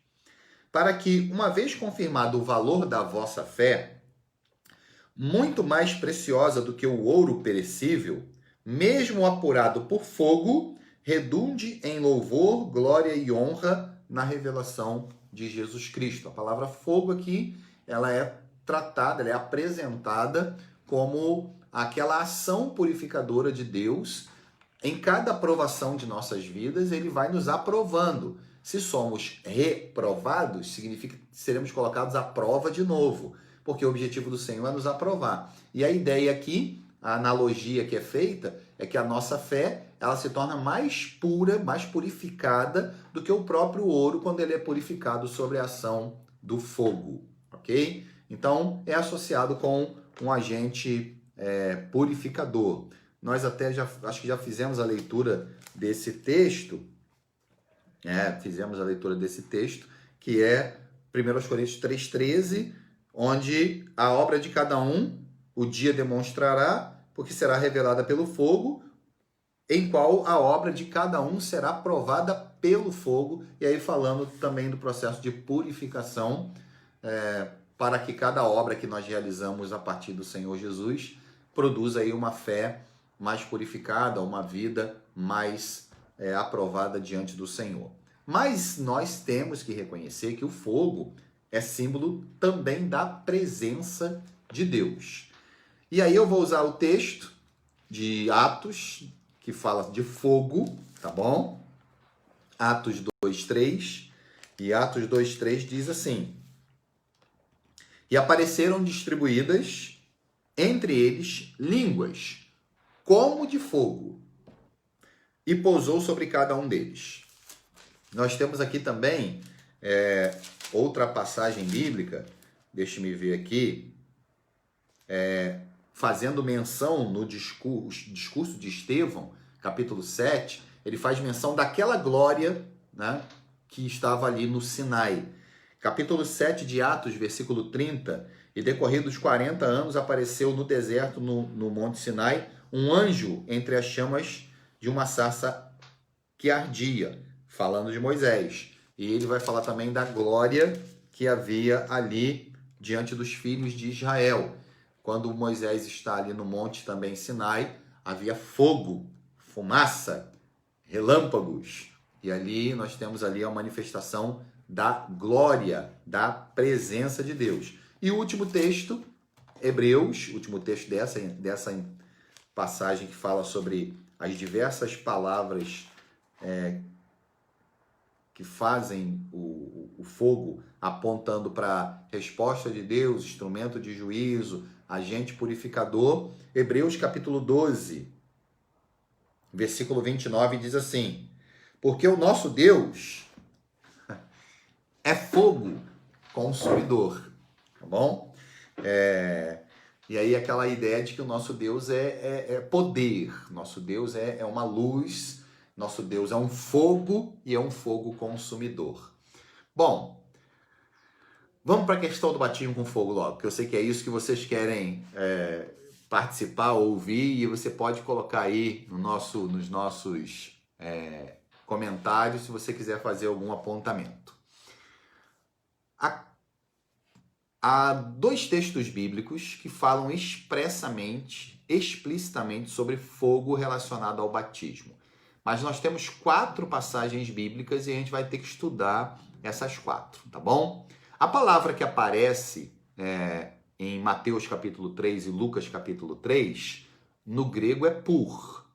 para que, uma vez confirmado o valor da vossa fé, muito mais preciosa do que o ouro perecível, mesmo apurado por fogo, redunde em louvor, glória e honra na revelação de Jesus Cristo. A palavra fogo aqui, ela é tratada, ela é apresentada como aquela ação purificadora de Deus. Em cada aprovação de nossas vidas, ele vai nos aprovando. Se somos reprovados, significa que seremos colocados à prova de novo, porque o objetivo do Senhor é nos aprovar. E a ideia aqui, a analogia que é feita, é que a nossa fé, ela se torna mais pura, mais purificada do que o próprio ouro quando ele é purificado sob a ação do fogo, ok? Então, é associado com um agente purificador. nós até acho que já fizemos a leitura desse texto, que é 1 Coríntios 3,13, onde a obra de cada um o dia demonstrará, porque será revelada pelo fogo, em qual a obra de cada um será provada pelo fogo, e aí falando também do processo de purificação, para que cada obra que nós realizamos a partir do Senhor Jesus produza aí uma fé mais purificada, uma vida mais aprovada diante do Senhor. Mas nós temos que reconhecer que o fogo é símbolo também da presença de Deus. E aí eu vou usar o texto de Atos, que fala de fogo, tá bom? Atos 2:3, e Atos 2:3 diz assim: e apareceram distribuídas entre eles línguas, como de fogo, e pousou sobre cada um deles. Nós temos aqui também outra passagem bíblica, deixe-me ver aqui, fazendo menção no discurso de Estevão, capítulo 7, ele faz menção daquela glória, né, que estava ali no Sinai. Capítulo 7 de Atos, versículo 30, e decorridos 40 anos apareceu no deserto, no Monte Sinai, um anjo entre as chamas de uma sarça que ardia, falando de Moisés. E ele vai falar também da glória que havia ali diante dos filhos de Israel. Quando Moisés está ali no monte também Sinai, havia fogo, fumaça, relâmpagos. E ali nós temos ali a manifestação da glória, da presença de Deus. E o último texto, Hebreus, o último texto dessa passagem que fala sobre as diversas palavras que fazem o fogo, apontando para a resposta de Deus, instrumento de juízo, agente purificador. Hebreus capítulo 12, versículo 29 diz assim: porque o nosso Deus é fogo consumidor, tá bom? E aí aquela ideia de que o nosso Deus é poder, nosso Deus é uma luz, nosso Deus é um fogo e é um fogo consumidor. Bom, vamos para a questão do batismo com fogo logo, porque eu sei que é isso que vocês querem participar, ouvir, e você pode colocar aí nos nossos comentários se você quiser fazer algum apontamento. Há dois textos bíblicos que falam explicitamente sobre fogo relacionado ao batismo. Mas nós temos 4 passagens bíblicas e a gente vai ter que estudar essas 4, tá bom? A palavra que aparece em Mateus capítulo 3 e Lucas capítulo 3, no grego é pur.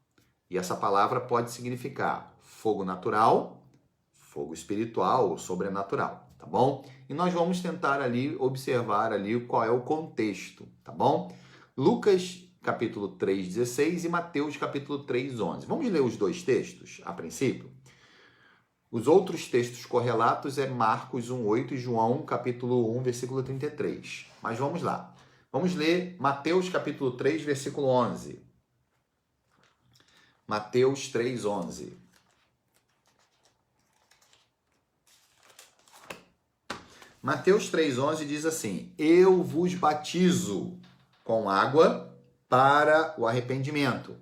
E essa palavra pode significar fogo natural, fogo espiritual ou sobrenatural. Tá bom? E nós vamos tentar ali observar ali qual é o contexto, tá bom? Lucas capítulo 3:16 e Mateus capítulo 3:11. Vamos ler os dois textos a princípio? Os outros textos correlatos é Marcos 1:8 e João capítulo 1, versículo 33. Mas vamos lá. Vamos ler Mateus capítulo 3, versículo 11. Mateus 3:11. Mateus 3:11 diz assim: eu vos batizo com água para o arrependimento,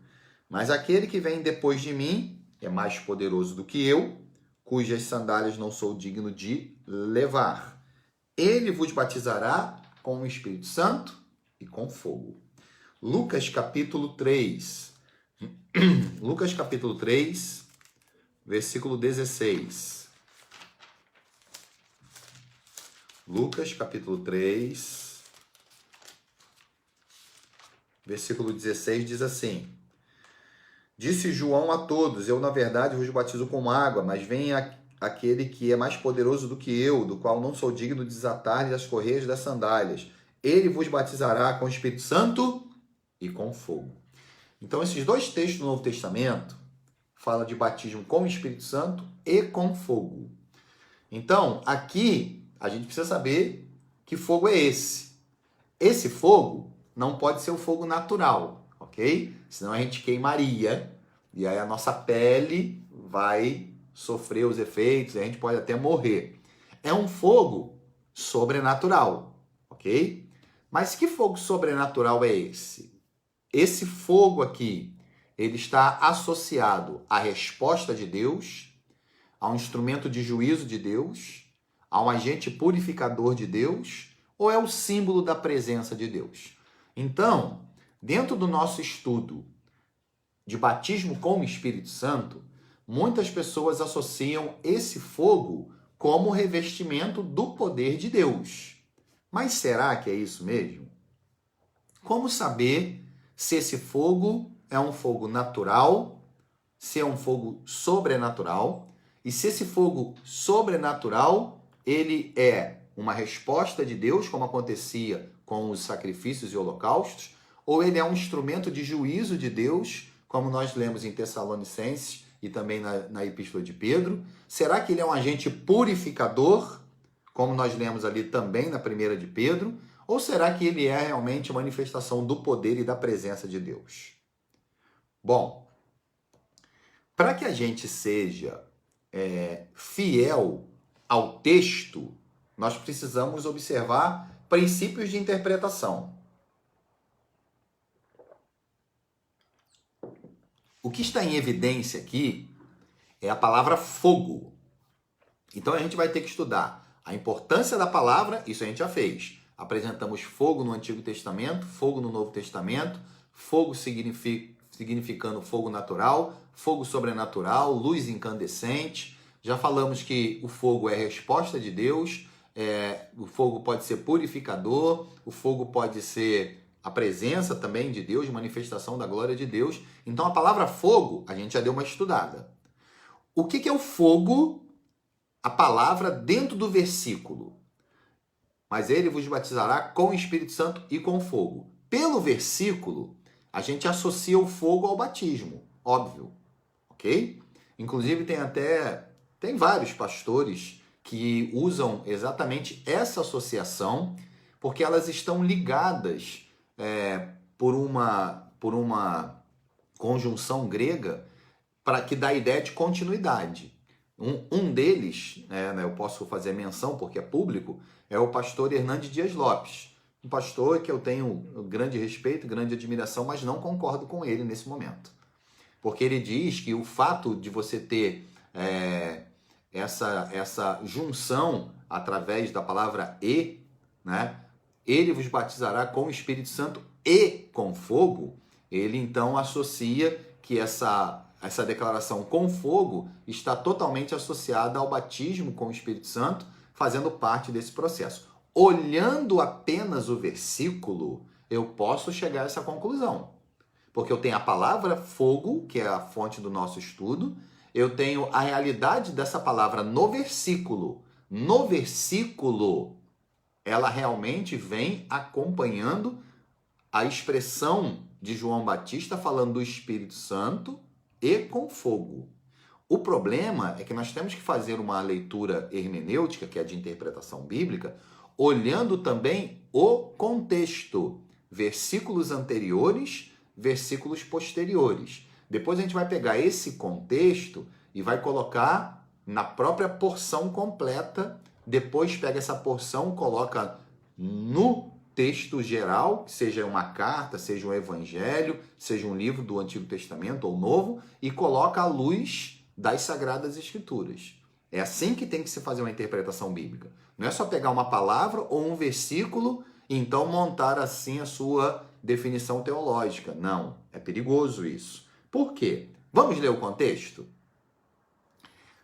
mas aquele que vem depois de mim é mais poderoso do que eu, cujas sandálias não sou digno de levar. Ele vos batizará com o Espírito Santo e com fogo. Lucas capítulo 3. Lucas capítulo 3, versículo 16. Lucas, capítulo 3, versículo 16, diz assim: disse João a todos, eu na verdade vos batizo com água, mas vem aquele que é mais poderoso do que eu, do qual não sou digno de desatar-lhe as correias das sandálias. Ele vos batizará com o Espírito Santo e com fogo. Então esses dois textos do Novo Testamento falam de batismo com o Espírito Santo e com fogo. Então, aqui a gente precisa saber que fogo é esse. Esse fogo não pode ser o fogo natural, ok? ok? Senão a gente queimaria e aí a nossa pele vai sofrer os efeitos e a gente pode até morrer. É um fogo sobrenatural, ok? Mas que fogo sobrenatural é esse? Esse fogo aqui, ele está associado à resposta de Deus, a um instrumento de juízo de Deus, a um agente purificador de Deus, ou é o símbolo da presença de Deus? Então, dentro do nosso estudo de batismo com o Espírito Santo, muitas pessoas associam esse fogo como revestimento do poder de Deus. Mas será que é isso mesmo? Como saber se esse fogo é um fogo natural, se é um fogo sobrenatural, e se esse fogo sobrenatural, ele é uma resposta de Deus, como acontecia com os sacrifícios e holocaustos, ou ele é um instrumento de juízo de Deus, como nós lemos em Tessalonicenses e também na Epístola de Pedro? Será que ele é um agente purificador, como nós lemos ali também na primeira de Pedro? Ou será que ele é realmente a manifestação do poder e da presença de Deus? Bom, para que a gente seja fiel ao texto, nós precisamos observar princípios de interpretação. O que está em evidência aqui é a palavra fogo. Então a gente vai ter que estudar a importância da palavra, isso a gente já fez. Apresentamos fogo no Antigo Testamento, fogo no Novo Testamento, fogo significando fogo natural, fogo sobrenatural, luz incandescente. Já falamos que o fogo é resposta de Deus, o fogo pode ser purificador, o fogo pode ser a presença também de Deus, manifestação da glória de Deus. Então a palavra fogo, a gente já deu uma estudada. O que é o fogo? A palavra dentro do versículo. Mas ele vos batizará com o Espírito Santo e com fogo. Pelo versículo, a gente associa o fogo ao batismo, óbvio, ok? Inclusive tem vários pastores que usam exatamente essa associação, porque elas estão ligadas por uma conjunção grega para que dá a ideia de continuidade. Um deles, eu posso fazer menção porque é público, é o pastor Hernandes Dias Lopes. Um pastor que eu tenho grande respeito, grande admiração, mas não concordo com ele nesse momento. Porque ele diz que o fato de você ter essa junção através da palavra e, né? Ele vos batizará com o Espírito Santo e com fogo, ele então associa que essa declaração com fogo está totalmente associada ao batismo com o Espírito Santo, fazendo parte desse processo. Olhando apenas o versículo, eu posso chegar a essa conclusão. Porque eu tenho a palavra fogo, que é a fonte do nosso estudo, eu tenho a realidade dessa palavra no versículo. No versículo, ela realmente vem acompanhando a expressão de João Batista falando do Espírito Santo e com fogo. O problema é que nós temos que fazer uma leitura hermenêutica, que é de interpretação bíblica, olhando também o contexto, versículos anteriores, versículos posteriores. Depois a gente vai pegar esse contexto e vai colocar na própria porção completa, depois pega essa porção, coloca no texto geral, seja uma carta, seja um evangelho, seja um livro do Antigo Testamento ou Novo, e coloca à luz das Sagradas Escrituras. É assim que tem que se fazer uma interpretação bíblica. Não é só pegar uma palavra ou um versículo e então montar assim a sua definição teológica. Não, é perigoso isso. Por quê? Vamos ler o contexto?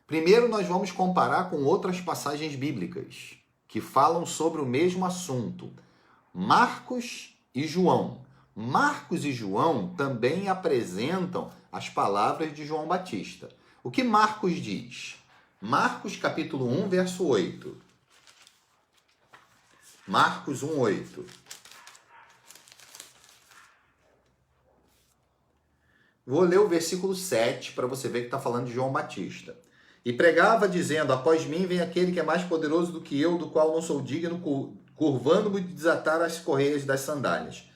Primeiro nós vamos comparar com outras passagens bíblicas que falam sobre o mesmo assunto. Marcos e João. Marcos e João também apresentam as palavras de João Batista. O que Marcos diz? Marcos capítulo 1, verso 8. Marcos 1, 8. Vou ler o versículo 7 para você ver que está falando de João Batista. E pregava dizendo, após mim vem aquele que é mais poderoso do que eu, do qual não sou digno, curvando-me de desatar as correias das sandálias.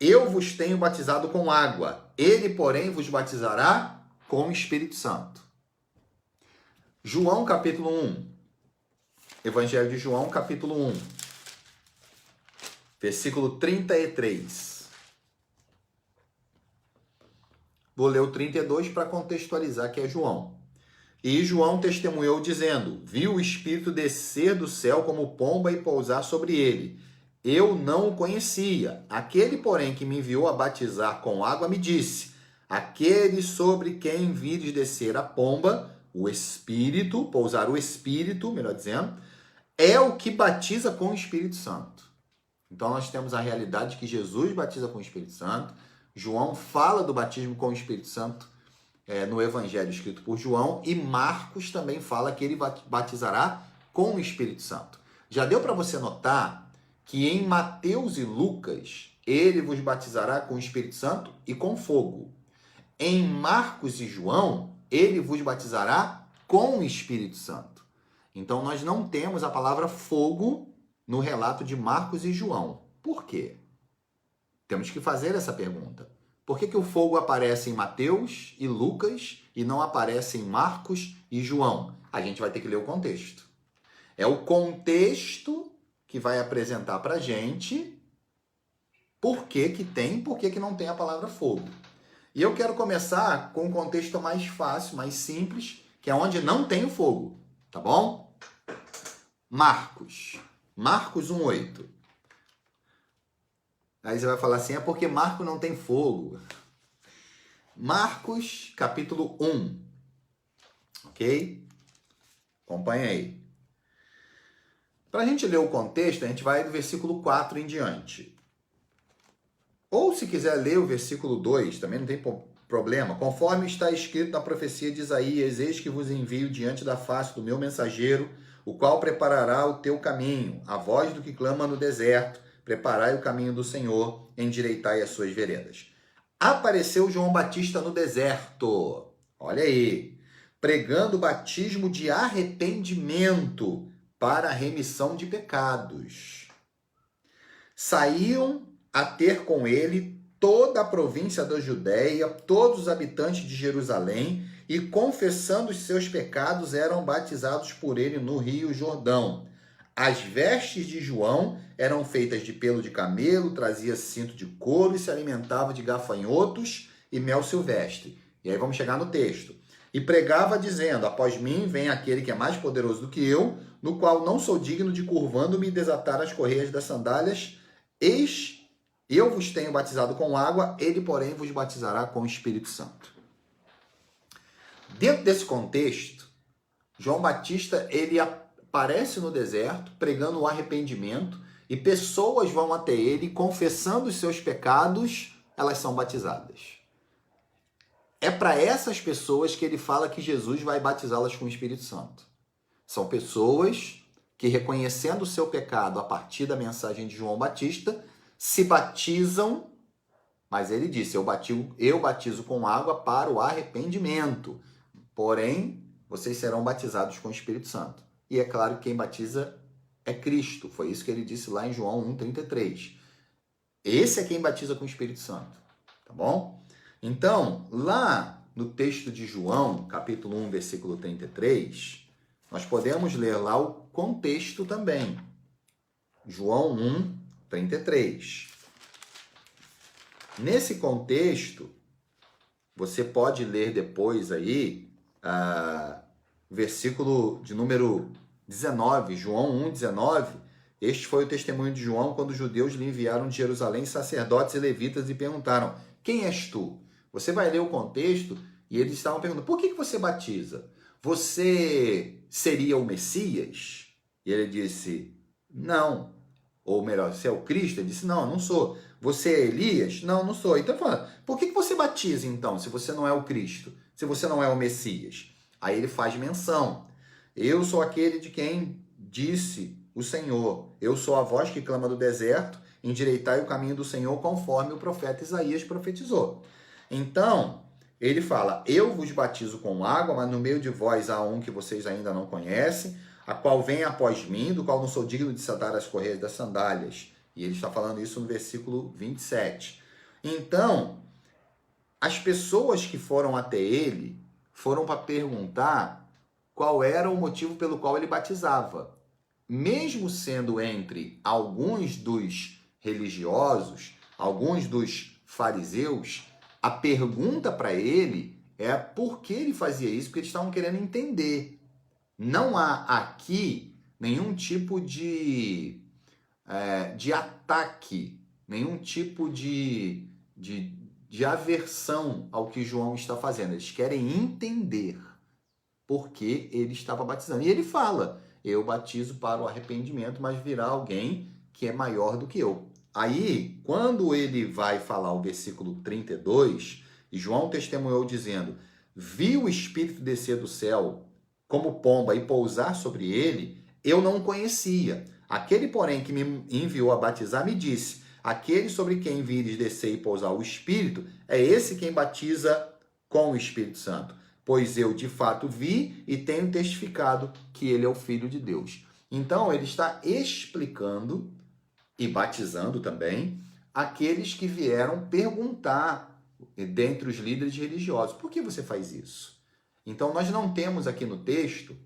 eu vos tenho batizado com água, ele, porém, vos batizará com o Espírito Santo. João, capítulo 1. Evangelho de João, capítulo 1. Versículo 33. Vou ler o 32 para contextualizar que é João. E João testemunhou dizendo, viu o Espírito descer do céu como pomba e pousar sobre ele. Eu não o conhecia. Aquele, porém, que me enviou a batizar com água, me disse, aquele sobre quem vires descer a pomba, o Espírito, pousar o Espírito, melhor dizendo, é o que batiza com o Espírito Santo. Então nós temos a realidade que Jesus batiza com o Espírito Santo. João fala do batismo com o Espírito Santo no Evangelho escrito por João. E Marcos também fala que ele batizará com o Espírito Santo. Já deu para você notar que em Mateus e Lucas, ele vos batizará com o Espírito Santo e com fogo. Em Marcos e João, ele vos batizará com o Espírito Santo. Então, nós não temos a palavra fogo no relato de Marcos e João. Por quê? Temos que fazer essa pergunta. Por que o fogo aparece em Mateus e Lucas e não aparece em Marcos e João? A gente vai ter que ler o contexto. É o contexto que vai apresentar para a gente por que tem e por que não tem a palavra fogo. E eu quero começar com um contexto mais fácil, mais simples, que é onde não tem o fogo, tá bom? Marcos 1:8. Aí você vai falar assim, é porque Marcos não tem fogo. Marcos, capítulo 1. Ok? Acompanha aí. Para a gente ler o contexto, a gente vai do versículo 4 em diante. Ou se quiser ler o versículo 2, também não tem problema. Conforme está escrito na profecia de Isaías, eis que vos envio diante da face do meu mensageiro, o qual preparará o teu caminho, a voz do que clama no deserto, preparai o caminho do Senhor, endireitai as suas veredas. Apareceu João Batista no deserto, olha aí, pregando o batismo de arrependimento para a remissão de pecados. Saíam a ter com ele toda a província da Judéia, todos os habitantes de Jerusalém, e confessando os seus pecados eram batizados por ele no rio Jordão. As vestes de João eram feitas de pelo de camelo, trazia cinto de couro e se alimentava de gafanhotos e mel silvestre. E aí vamos chegar no texto. E pregava dizendo, após mim vem aquele que é mais poderoso do que eu, no qual não sou digno de curvando-me e desatar as correias das sandálias. Eis, eu vos tenho batizado com água, ele, porém, vos batizará com o Espírito Santo. Dentro desse contexto, João Batista, ele aparece no deserto, pregando o arrependimento, e pessoas vão até ele, confessando os seus pecados, elas são batizadas. É para essas pessoas que ele fala que Jesus vai batizá-las com o Espírito Santo. São pessoas que, reconhecendo o seu pecado a partir da mensagem de João Batista, se batizam, mas ele disse, eu batizo com água para o arrependimento, porém, vocês serão batizados com o Espírito Santo. E é claro que quem batiza é Cristo, foi isso que ele disse lá em João 1:33. Esse é quem batiza com o Espírito Santo, tá bom? Então, lá no texto de João, capítulo 1, versículo 33, nós podemos ler lá o contexto também. João 1:33. Nesse contexto, você pode ler depois aí, versículo de número 19, João 1:19. Este foi o testemunho de João quando os judeus lhe enviaram de Jerusalém sacerdotes e levitas e perguntaram, quem és tu? Você vai ler o contexto e eles estavam perguntando, por que você batiza? Você seria o Messias? E ele disse, não. Ou melhor, você é o Cristo? Ele disse, não, eu não sou. Você é Elias? Não, não sou. Então, falando, por que você batiza então, se você não é o Cristo? Se você não é o Messias? Aí ele faz menção. Eu sou aquele de quem disse o Senhor. Eu sou a voz que clama do deserto, endireitai o caminho do Senhor, conforme o profeta Isaías profetizou. Então, ele fala, eu vos batizo com água, mas no meio de vós há um que vocês ainda não conhecem, a qual vem após mim, do qual não sou digno de desatar as correias das sandálias. E ele está falando isso no versículo 27. Então, as pessoas que foram até ele foram para perguntar qual era o motivo pelo qual ele batizava. Mesmo sendo entre alguns dos religiosos, alguns dos fariseus, a pergunta para ele é por que ele fazia isso, porque eles estavam querendo entender. Não há aqui nenhum tipo de ataque, nenhum tipo de aversão ao que João está fazendo. Eles querem entender por que ele estava batizando. E ele fala, eu batizo para o arrependimento, mas virá alguém que é maior do que eu. Aí, quando ele vai falar o versículo 32, João testemunhou dizendo, vi o Espírito descer do céu como pomba e pousar sobre ele, eu não o conhecia. Aquele, porém, que me enviou a batizar, me disse, aquele sobre quem vires descer e pousar o Espírito, é esse quem batiza com o Espírito Santo. Pois eu, de fato, vi e tenho testificado que ele é o Filho de Deus. Então, ele está explicando e batizando também aqueles que vieram perguntar dentre os líderes religiosos. Por que você faz isso? Então, nós não temos aqui no texto,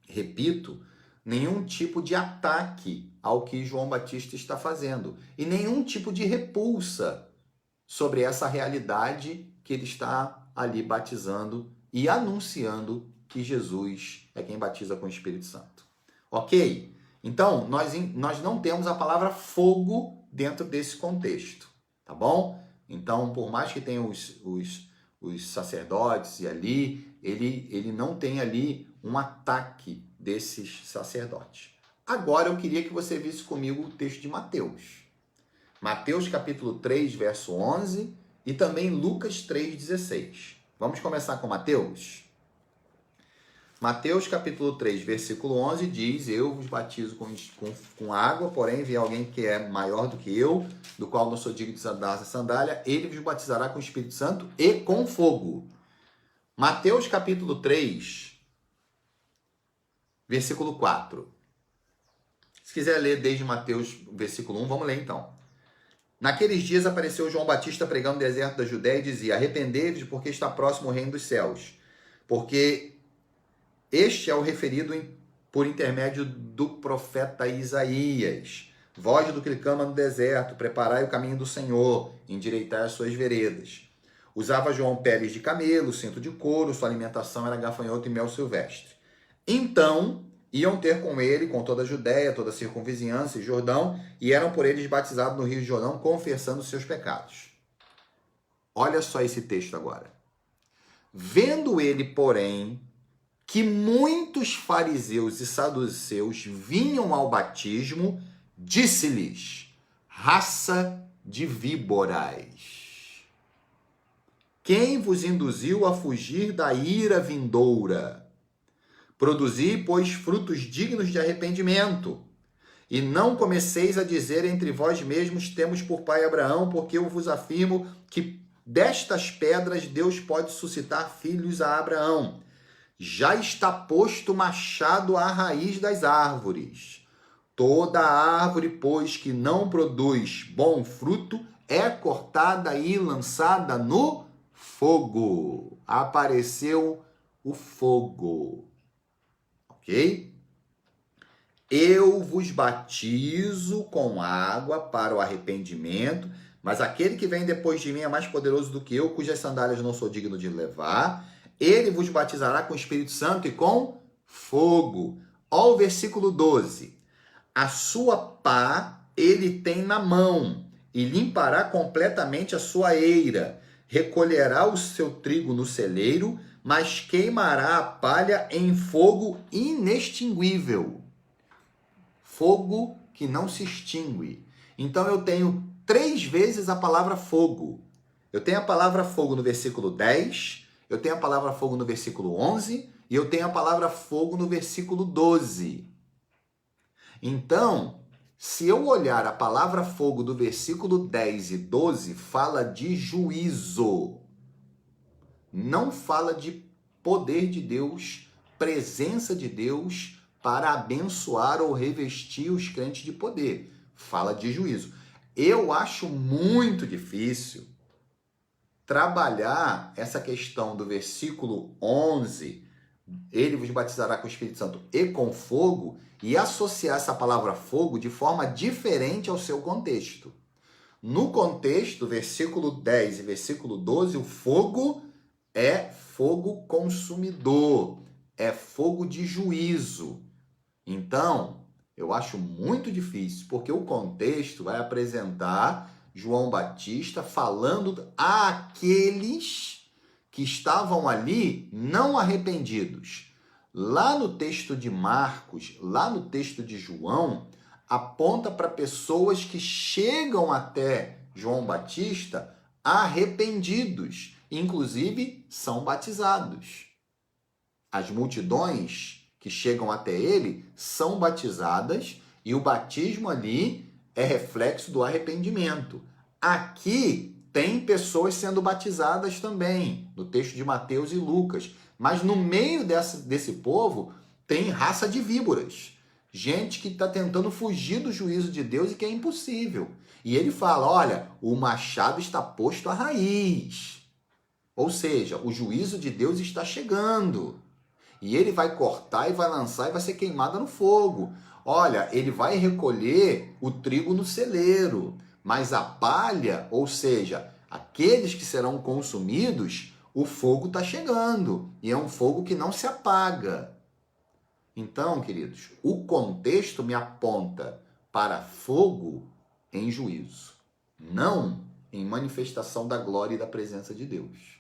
repito, nenhum tipo de ataque ao que João Batista está fazendo e nenhum tipo de repulsa sobre essa realidade que ele está ali batizando e anunciando que Jesus é quem batiza com o Espírito Santo. Ok? Então, nós não temos a palavra fogo dentro desse contexto, tá bom? Então, por mais que tenha os sacerdotes e ali, ele não tem ali um ataque desses sacerdotes. Agora, eu queria que você visse comigo o texto de Mateus. Mateus capítulo 3, verso 11 e também Lucas 3,16. Vamos começar com Mateus? Mateus capítulo 3, versículo 11 diz, eu vos batizo com água, porém vem alguém que é maior do que eu, do qual não sou digno de andar essa sandália, ele vos batizará com o Espírito Santo e com fogo. Mateus capítulo 3, versículo 4. Se quiser ler desde Mateus, versículo 1, vamos ler então. Naqueles dias apareceu João Batista pregando no deserto da Judéia e dizia, arrependei-vos porque está próximo o reino dos céus. Porque este é o referido por intermédio do profeta Isaías. Voz do que clama no deserto, preparai o caminho do Senhor, endireitai as suas veredas. Usava João peles de camelo, cinto de couro, sua alimentação era gafanhoto e mel silvestre. Então iam ter com ele, com toda a Judéia, toda a circunvizinhança e Jordão, e eram por eles batizados no rio Jordão, confessando seus pecados. Olha só esse texto agora. Vendo ele, porém, que muitos fariseus e saduceus vinham ao batismo, disse-lhes, raça de víboras, quem vos induziu a fugir da ira vindoura? Produzi, pois, frutos dignos de arrependimento, e não comeceis a dizer entre vós mesmos, temos por pai Abraão, porque eu vos afirmo que destas pedras Deus pode suscitar filhos a Abraão. Já está posto machado à raiz das árvores. Toda árvore, pois, que não produz bom fruto, é cortada e lançada no fogo. Apareceu o fogo. Ok? Eu vos batizo com água para o arrependimento, mas aquele que vem depois de mim é mais poderoso do que eu, cujas sandálias não sou digno de levar. Ele vos batizará com o Espírito Santo e com fogo. Ó o versículo 12. A sua pá ele tem na mão e limpará completamente a sua eira. Recolherá o seu trigo no celeiro, mas queimará a palha em fogo inextinguível. Fogo que não se extingue. Então eu tenho 3 vezes a palavra fogo. Eu tenho a palavra fogo no versículo 10, eu tenho a palavra fogo no versículo 11 e eu tenho a palavra fogo no versículo 12. Então, se eu olhar a palavra fogo do versículo 10 e 12, fala de juízo. Não fala de poder de Deus, presença de Deus para abençoar ou revestir os crentes de poder. Fala de juízo. eu acho muito difícil trabalhar essa questão do versículo 11, ele vos batizará com o Espírito Santo e com fogo, e associar essa palavra fogo de forma diferente ao seu contexto. No contexto, versículo 10 e versículo 12, o fogo é fogo consumidor, é fogo de juízo. Então, eu acho muito difícil, porque o contexto vai apresentar João Batista falando àqueles que estavam ali não arrependidos. Lá no texto de Marcos, lá no texto de João, aponta para pessoas que chegam até João Batista arrependidos, inclusive são batizados. As multidões que chegam até ele são batizadas e o batismo ali é reflexo do arrependimento. Aqui tem pessoas sendo batizadas também, no texto de Mateus e Lucas, mas no meio desse povo tem raça de víboras. Gente que está tentando fugir do juízo de Deus e que é impossível. E ele fala, olha, o machado está posto à raiz. Ou seja, o juízo de Deus está chegando. E ele vai cortar e vai lançar e vai ser queimada no fogo. Olha, ele vai recolher o trigo no celeiro. Mas a palha, ou seja, aqueles que serão consumidos, o fogo está chegando. E é um fogo que não se apaga. Então, queridos, o contexto me aponta para fogo em juízo, não em manifestação da glória e da presença de Deus.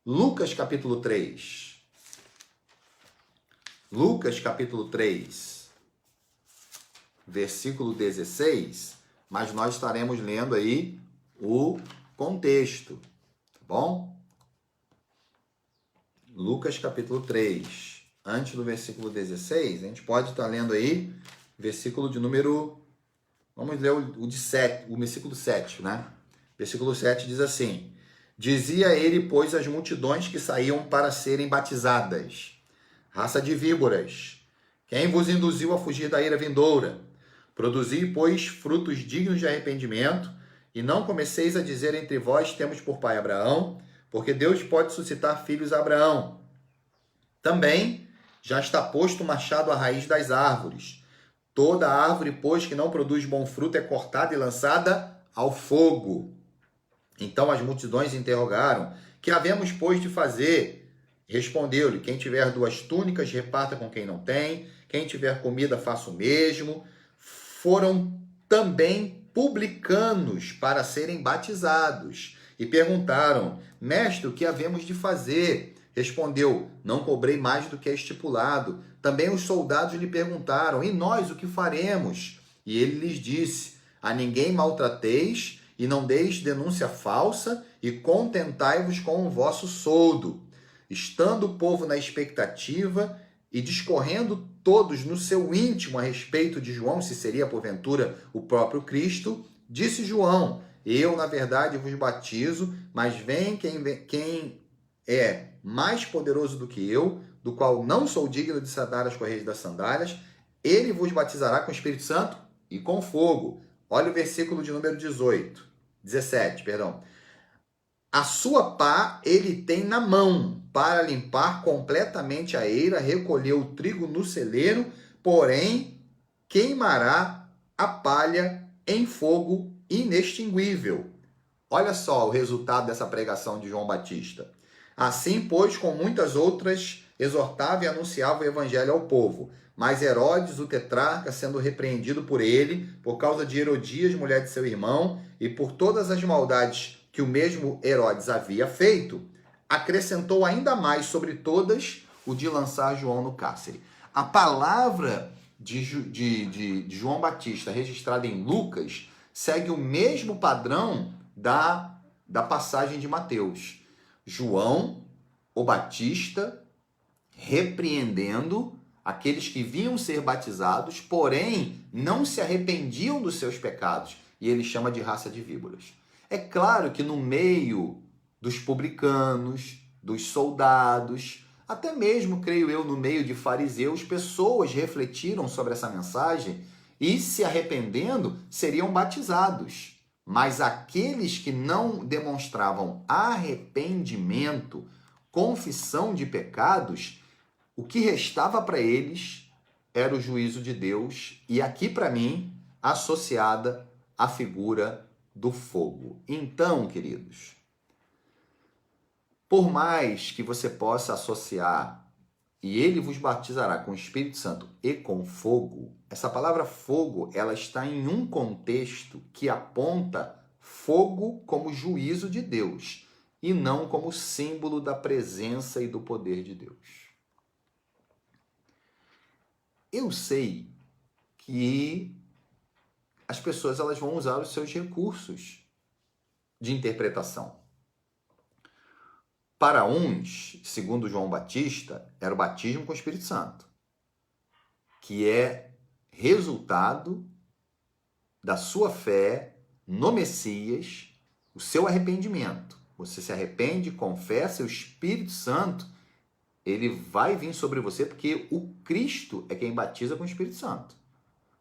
Lucas capítulo 3. Lucas capítulo 3, versículo 16, mas nós estaremos lendo aí o contexto, tá bom? Lucas capítulo 3. Antes do versículo 16, a gente pode estar lendo aí versículo de número... Vamos ler o versículo 7, né? Versículo 7 diz assim: dizia ele, pois, às multidões que saíam para serem batizadas: raça de víboras, quem vos induziu a fugir da ira vindoura? Produzi, pois, frutos dignos de arrependimento, e não comeceis a dizer entre vós, temos por pai Abraão, porque Deus pode suscitar filhos a Abraão. Também já está posto o machado à raiz das árvores. Toda árvore, pois, que não produz bom fruto é cortada e lançada ao fogo. Então as multidões interrogaram: que havemos, pois, de fazer? Respondeu-lhe: quem tiver 2 túnicas, reparta com quem não tem. Quem tiver comida, faça o mesmo. Foram também publicanos para serem batizados. E perguntaram: mestre, o que havemos de fazer? Respondeu: não cobrei mais do que é estipulado. Também os soldados lhe perguntaram: e nós o que faremos? E ele lhes disse: a ninguém maltrateis, e não deis denúncia falsa, e contentai-vos com o vosso soldo. Estando o povo na expectativa e discorrendo todos no seu íntimo a respeito de João, se seria porventura o próprio Cristo, disse João: eu, na verdade, vos batizo, mas vem quem é mais poderoso do que eu, do qual não sou digno de desatar as correias das sandálias. Ele vos batizará com o Espírito Santo e com fogo. Olha o versículo de número 17. A sua pá ele tem na mão, para limpar completamente a eira, recolher o trigo no celeiro, porém queimará a palha em fogo inextinguível. Olha só o resultado dessa pregação de João Batista. Assim, pois, com muitas outras, exortava e anunciava o evangelho ao povo. Mas Herodes, o tetrarca, sendo repreendido por ele, por causa de Herodias, mulher de seu irmão, e por todas as maldades que o mesmo Herodes havia feito, acrescentou ainda mais sobre todas o de lançar João no cárcere. A palavra de João Batista, registrada em Lucas, segue o mesmo padrão da passagem de Mateus. João, o Batista, repreendendo aqueles que vinham ser batizados, porém não se arrependiam dos seus pecados, e ele chama de raça de víboras. É claro que no meio dos publicanos, dos soldados, até mesmo, creio eu, no meio de fariseus, pessoas refletiram sobre essa mensagem e, se arrependendo, seriam batizados. Mas aqueles que não demonstravam arrependimento, confissão de pecados, o que restava para eles era o juízo de Deus, e aqui para mim, associada à figura do fogo. Então, queridos, por mais que você possa associar e ele vos batizará com o Espírito Santo e com fogo, essa palavra fogo, ela está em um contexto que aponta fogo como juízo de Deus e não como símbolo da presença e do poder de Deus. Eu sei que as pessoas elas vão usar os seus recursos de interpretação. Para uns, segundo João Batista, era o batismo com o Espírito Santo, que é resultado da sua fé no Messias, o seu arrependimento. Você se arrepende, confessa, e o Espírito Santo, ele vai vir sobre você, porque o Cristo é quem batiza com o Espírito Santo.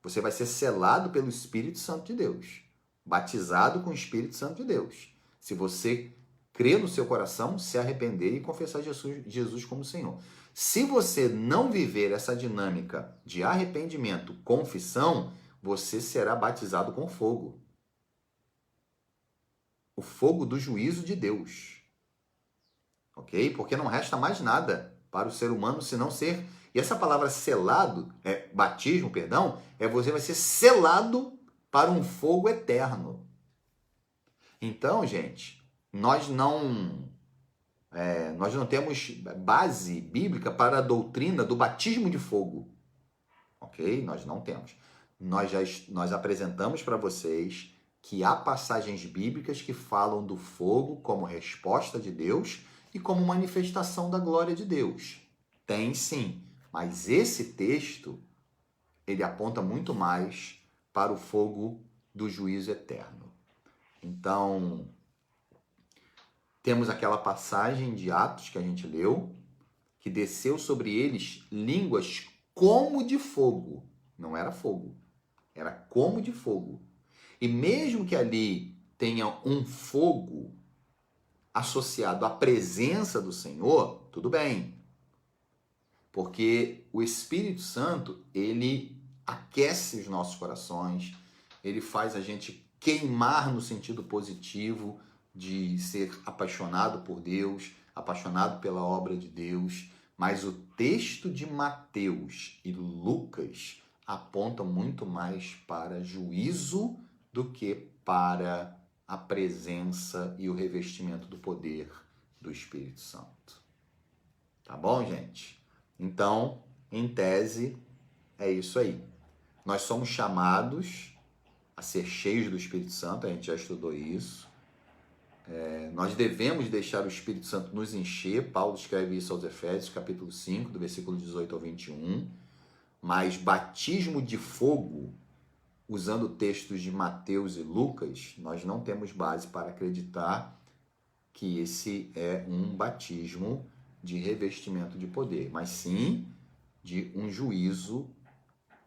Você vai ser selado pelo Espírito Santo de Deus, batizado com o Espírito Santo de Deus. Se você crer no seu coração, se arrepender e confessar Jesus como Senhor. Se você não viver essa dinâmica de arrependimento, confissão, você será batizado com fogo. O fogo do juízo de Deus. Ok? Porque não resta mais nada para o ser humano senão ser... E essa palavra selado, batismo, perdão, você vai ser selado para um fogo eterno. Então, gente, nós não temos base bíblica para a doutrina do batismo de fogo. Ok? Nós não temos. Nós apresentamos para vocês que há passagens bíblicas que falam do fogo como resposta de Deus e como manifestação da glória de Deus. Tem sim, mas esse texto, ele aponta muito mais para o fogo do juízo eterno. Então, temos aquela passagem de Atos que a gente leu, que desceu sobre eles línguas como de fogo. Não era fogo, era como de fogo. E mesmo que ali tenha um fogo associado à presença do Senhor, tudo bem. Porque o Espírito Santo, ele aquece os nossos corações, ele faz a gente queimar no sentido positivo de ser apaixonado por Deus, apaixonado pela obra de Deus. Mas o texto de Mateus e Lucas apontam muito mais para juízo do que para a presença e o revestimento do poder do Espírito Santo. Tá bom, gente? Então, em tese, é isso aí. Nós somos chamados a ser cheios do Espírito Santo, a gente já estudou isso. Nós devemos deixar o Espírito Santo nos encher. Paulo escreve isso aos Efésios, capítulo 5, do versículo 18 ao 21. Mas batismo de fogo, usando textos de Mateus e Lucas, nós não temos base para acreditar que esse é um batismo de revestimento de poder, mas sim de um juízo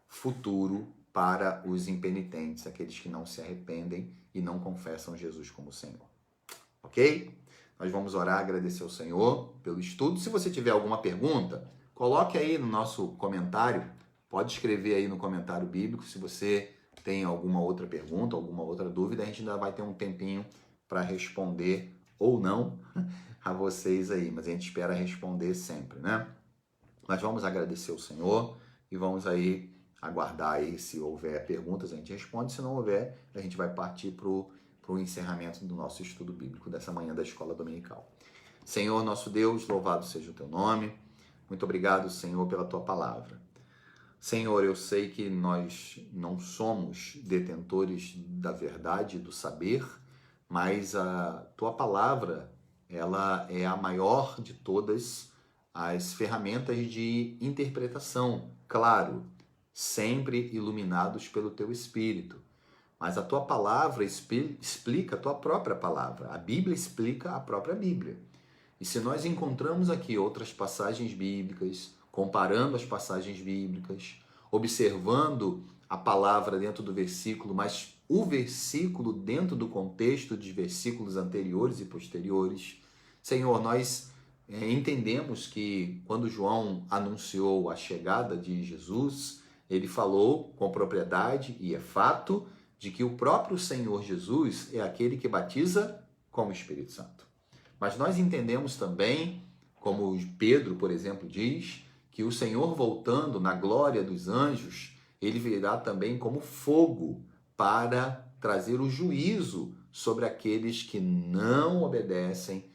futuro para os impenitentes, aqueles que não se arrependem e não confessam Jesus como Senhor. Ok? Nós vamos orar, agradecer ao Senhor pelo estudo. Se você tiver alguma pergunta, coloque aí no nosso comentário. Pode escrever aí no comentário bíblico. Se você tem alguma outra pergunta, alguma outra dúvida, a gente ainda vai ter um tempinho para responder ou não a vocês aí. Mas a gente espera responder sempre, né? Nós vamos agradecer ao Senhor e vamos aí aguardar aí, se houver perguntas, a gente responde. Se não houver, a gente vai partir para o encerramento do nosso estudo bíblico dessa manhã da Escola Dominical. Senhor, nosso Deus, louvado seja o teu nome. Muito obrigado, Senhor, pela tua palavra. Senhor, eu sei que nós não somos detentores da verdade, do saber, mas a tua palavra, ela é a maior de todas as ferramentas de interpretação. Claro, sempre iluminados pelo teu Espírito. Mas a tua palavra explica a tua própria palavra. A Bíblia explica a própria Bíblia. E se nós encontramos aqui outras passagens bíblicas, comparando as passagens bíblicas, observando a palavra dentro do versículo, mas o versículo dentro do contexto de versículos anteriores e posteriores. Senhor, nós entendemos que quando João anunciou a chegada de Jesus, ele falou com propriedade, e é fato, de que o próprio Senhor Jesus é aquele que batiza com o Espírito Santo. Mas nós entendemos também, como Pedro, por exemplo, diz, que o Senhor voltando na glória dos anjos, ele virá também como fogo para trazer o juízo sobre aqueles que não obedecem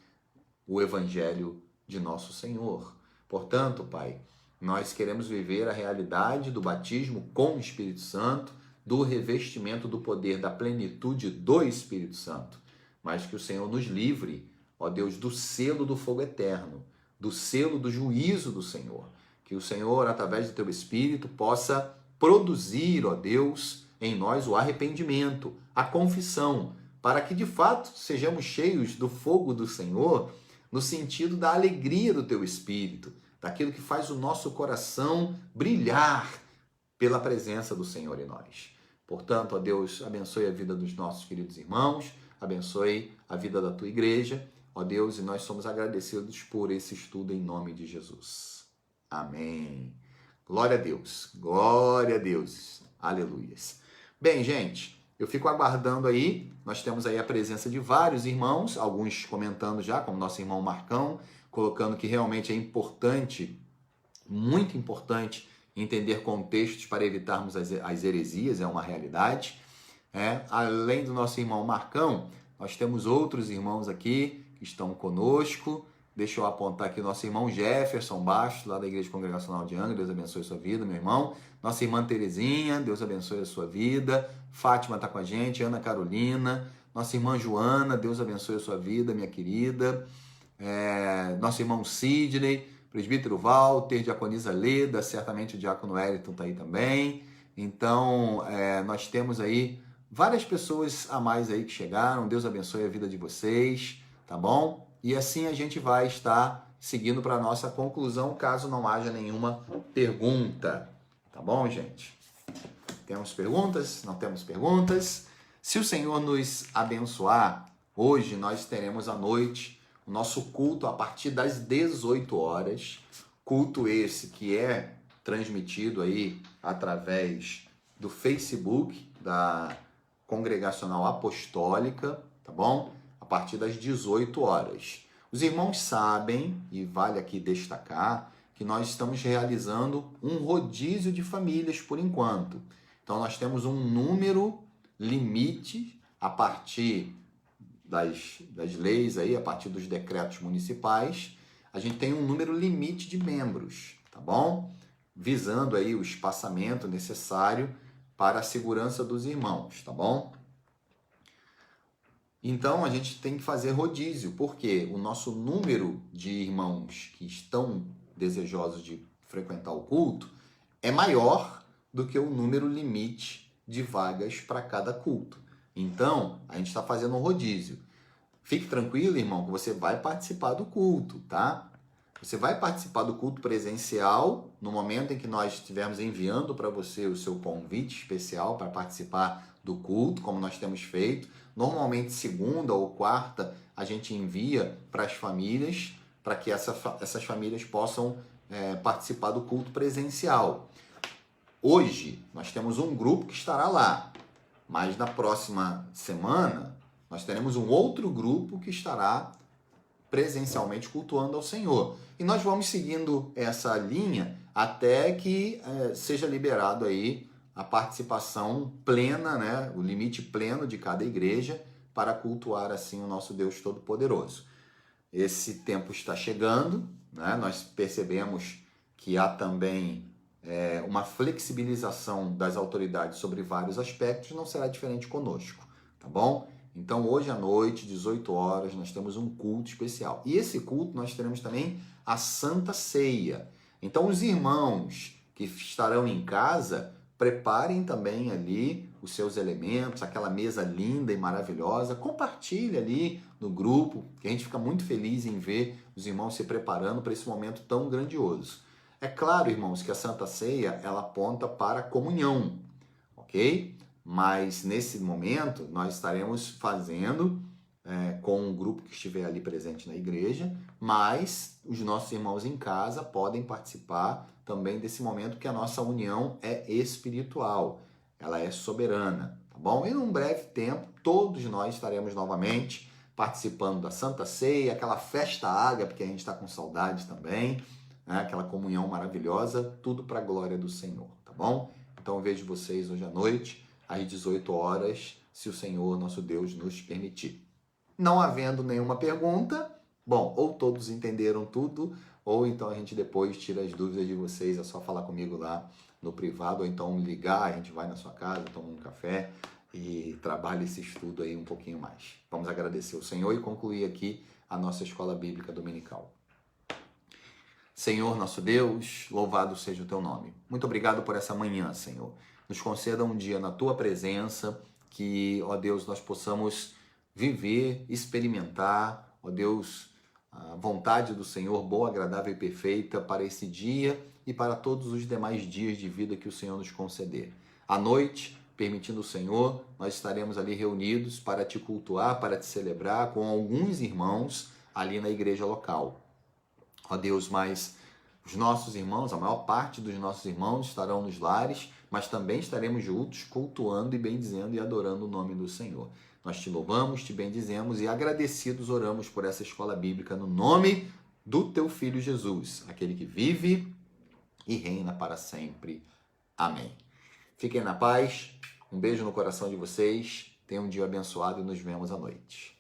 o evangelho de nosso Senhor. Portanto, Pai, nós queremos viver a realidade do batismo com o Espírito Santo, do revestimento do poder da plenitude do Espírito Santo, mas que o Senhor nos livre, ó Deus, do selo do fogo eterno, do selo do juízo do Senhor. Que o Senhor, através do teu Espírito, possa produzir, ó Deus, em nós o arrependimento, a confissão, para que de fato sejamos cheios do fogo do Senhor, no sentido da alegria do teu Espírito, daquilo que faz o nosso coração brilhar pela presença do Senhor em nós. Portanto, ó Deus, abençoe a vida dos nossos queridos irmãos, abençoe a vida da tua igreja, ó Deus, e nós somos agradecidos por esse estudo em nome de Jesus. Amém. Glória a Deus, aleluias. Bem, gente, eu fico aguardando aí, nós temos aí a presença de vários irmãos, alguns comentando já, como nosso irmão Marcão, colocando que realmente é importante, muito importante, entender contextos para evitarmos as heresias, é uma realidade. Além do nosso irmão Marcão, nós temos outros irmãos aqui que estão conosco. Deixa eu apontar aqui o nosso irmão Jefferson Bastos, lá da Igreja Congregacional de Angra. Deus abençoe a sua vida, meu irmão. Nossa irmã Terezinha, Deus abençoe a sua vida. Fátima está com a gente, Ana Carolina. Nossa irmã Joana, Deus abençoe a sua vida, minha querida. Nosso irmão Sidney, presbítero Walter, diaconisa Leda, certamente o diácono Wellington está aí também. Então, nós temos aí várias pessoas a mais aí que chegaram. Deus abençoe a vida de vocês, tá bom? E assim a gente vai estar seguindo para a nossa conclusão, caso não haja nenhuma pergunta. Tá bom, gente? Temos perguntas? Não temos perguntas? Se o Senhor nos abençoar, hoje nós teremos à noite o nosso culto a partir das 18 horas. Culto esse que é transmitido aí através do Facebook da Congregacional Apostólica, tá bom? A partir das 18 horas. Os irmãos sabem, e vale aqui destacar, que nós estamos realizando um rodízio de famílias por enquanto. Então nós temos um número limite a partir das leis aí, a partir dos decretos municipais, a gente tem um número limite de membros, tá bom? Visando aí o espaçamento necessário para a segurança dos irmãos, tá bom? Então, a gente tem que fazer rodízio, porque o nosso número de irmãos que estão desejosos de frequentar o culto é maior do que o número limite de vagas para cada culto. Então, a gente está fazendo um rodízio. Fique tranquilo, irmão, que você vai participar do culto, tá? Você vai participar do culto presencial no momento em que nós estivermos enviando para você o seu convite especial para participar do culto, como nós temos feito. Normalmente, segunda ou quarta, a gente envia para as famílias, para que essas famílias possam participar do culto presencial. Hoje, nós temos um grupo que estará lá, mas na próxima semana, nós teremos um outro grupo que estará presencialmente cultuando ao Senhor. E nós vamos seguindo essa linha até que seja liberado aí a participação plena, né, o limite pleno de cada igreja para cultuar assim o nosso Deus Todo-Poderoso. Esse tempo está chegando, né? Nós percebemos que há também uma flexibilização das autoridades sobre vários aspectos, não será diferente conosco, tá bom? Então, hoje à noite, 18 horas, nós temos um culto especial. E esse culto nós teremos também a Santa Ceia. Então, os irmãos que estarão em casa, preparem também ali os seus elementos, aquela mesa linda e maravilhosa. Compartilhe ali no grupo, que a gente fica muito feliz em ver os irmãos se preparando para esse momento tão grandioso. É claro, irmãos, que a Santa Ceia, ela aponta para a comunhão. ok? Mas nesse momento nós estaremos fazendo com um grupo que estiver ali presente na igreja, mas os nossos irmãos em casa podem participar também desse momento, que a nossa união é espiritual, ela é soberana, tá bom? E num breve tempo, todos nós estaremos novamente participando da Santa Ceia, aquela festa ágape que a gente está com saudade também, né? Aquela comunhão maravilhosa, tudo para a glória do Senhor, tá bom? Então eu vejo vocês hoje à noite, às 18 horas, se o Senhor, nosso Deus, nos permitir. Não havendo nenhuma pergunta, bom, ou todos entenderam tudo, ou então a gente depois tira as dúvidas de vocês, é só falar comigo lá no privado, ou então ligar, a gente vai na sua casa, toma um café e trabalha esse estudo aí um pouquinho mais. Vamos agradecer ao Senhor e concluir aqui a nossa escola bíblica dominical. Senhor, nosso Deus, louvado seja o teu nome. Muito obrigado por essa manhã, Senhor. Nos conceda um dia na tua presença, que, ó Deus, nós possamos viver, experimentar, ó Deus, a vontade do Senhor, boa, agradável e perfeita para esse dia e para todos os demais dias de vida que o Senhor nos conceder. À noite, permitindo o Senhor, nós estaremos ali reunidos para te cultuar, para te celebrar com alguns irmãos ali na igreja local. Ó Deus, mas os nossos irmãos, a maior parte dos nossos irmãos estarão nos lares, mas também estaremos juntos cultuando e bendizendo e adorando o nome do Senhor. Nós te louvamos, te bendizemos e agradecidos oramos por essa escola bíblica no nome do teu Filho Jesus, aquele que vive e reina para sempre. Amém. Fiquem na paz, um beijo no coração de vocês, tenham um dia abençoado e nos vemos à noite.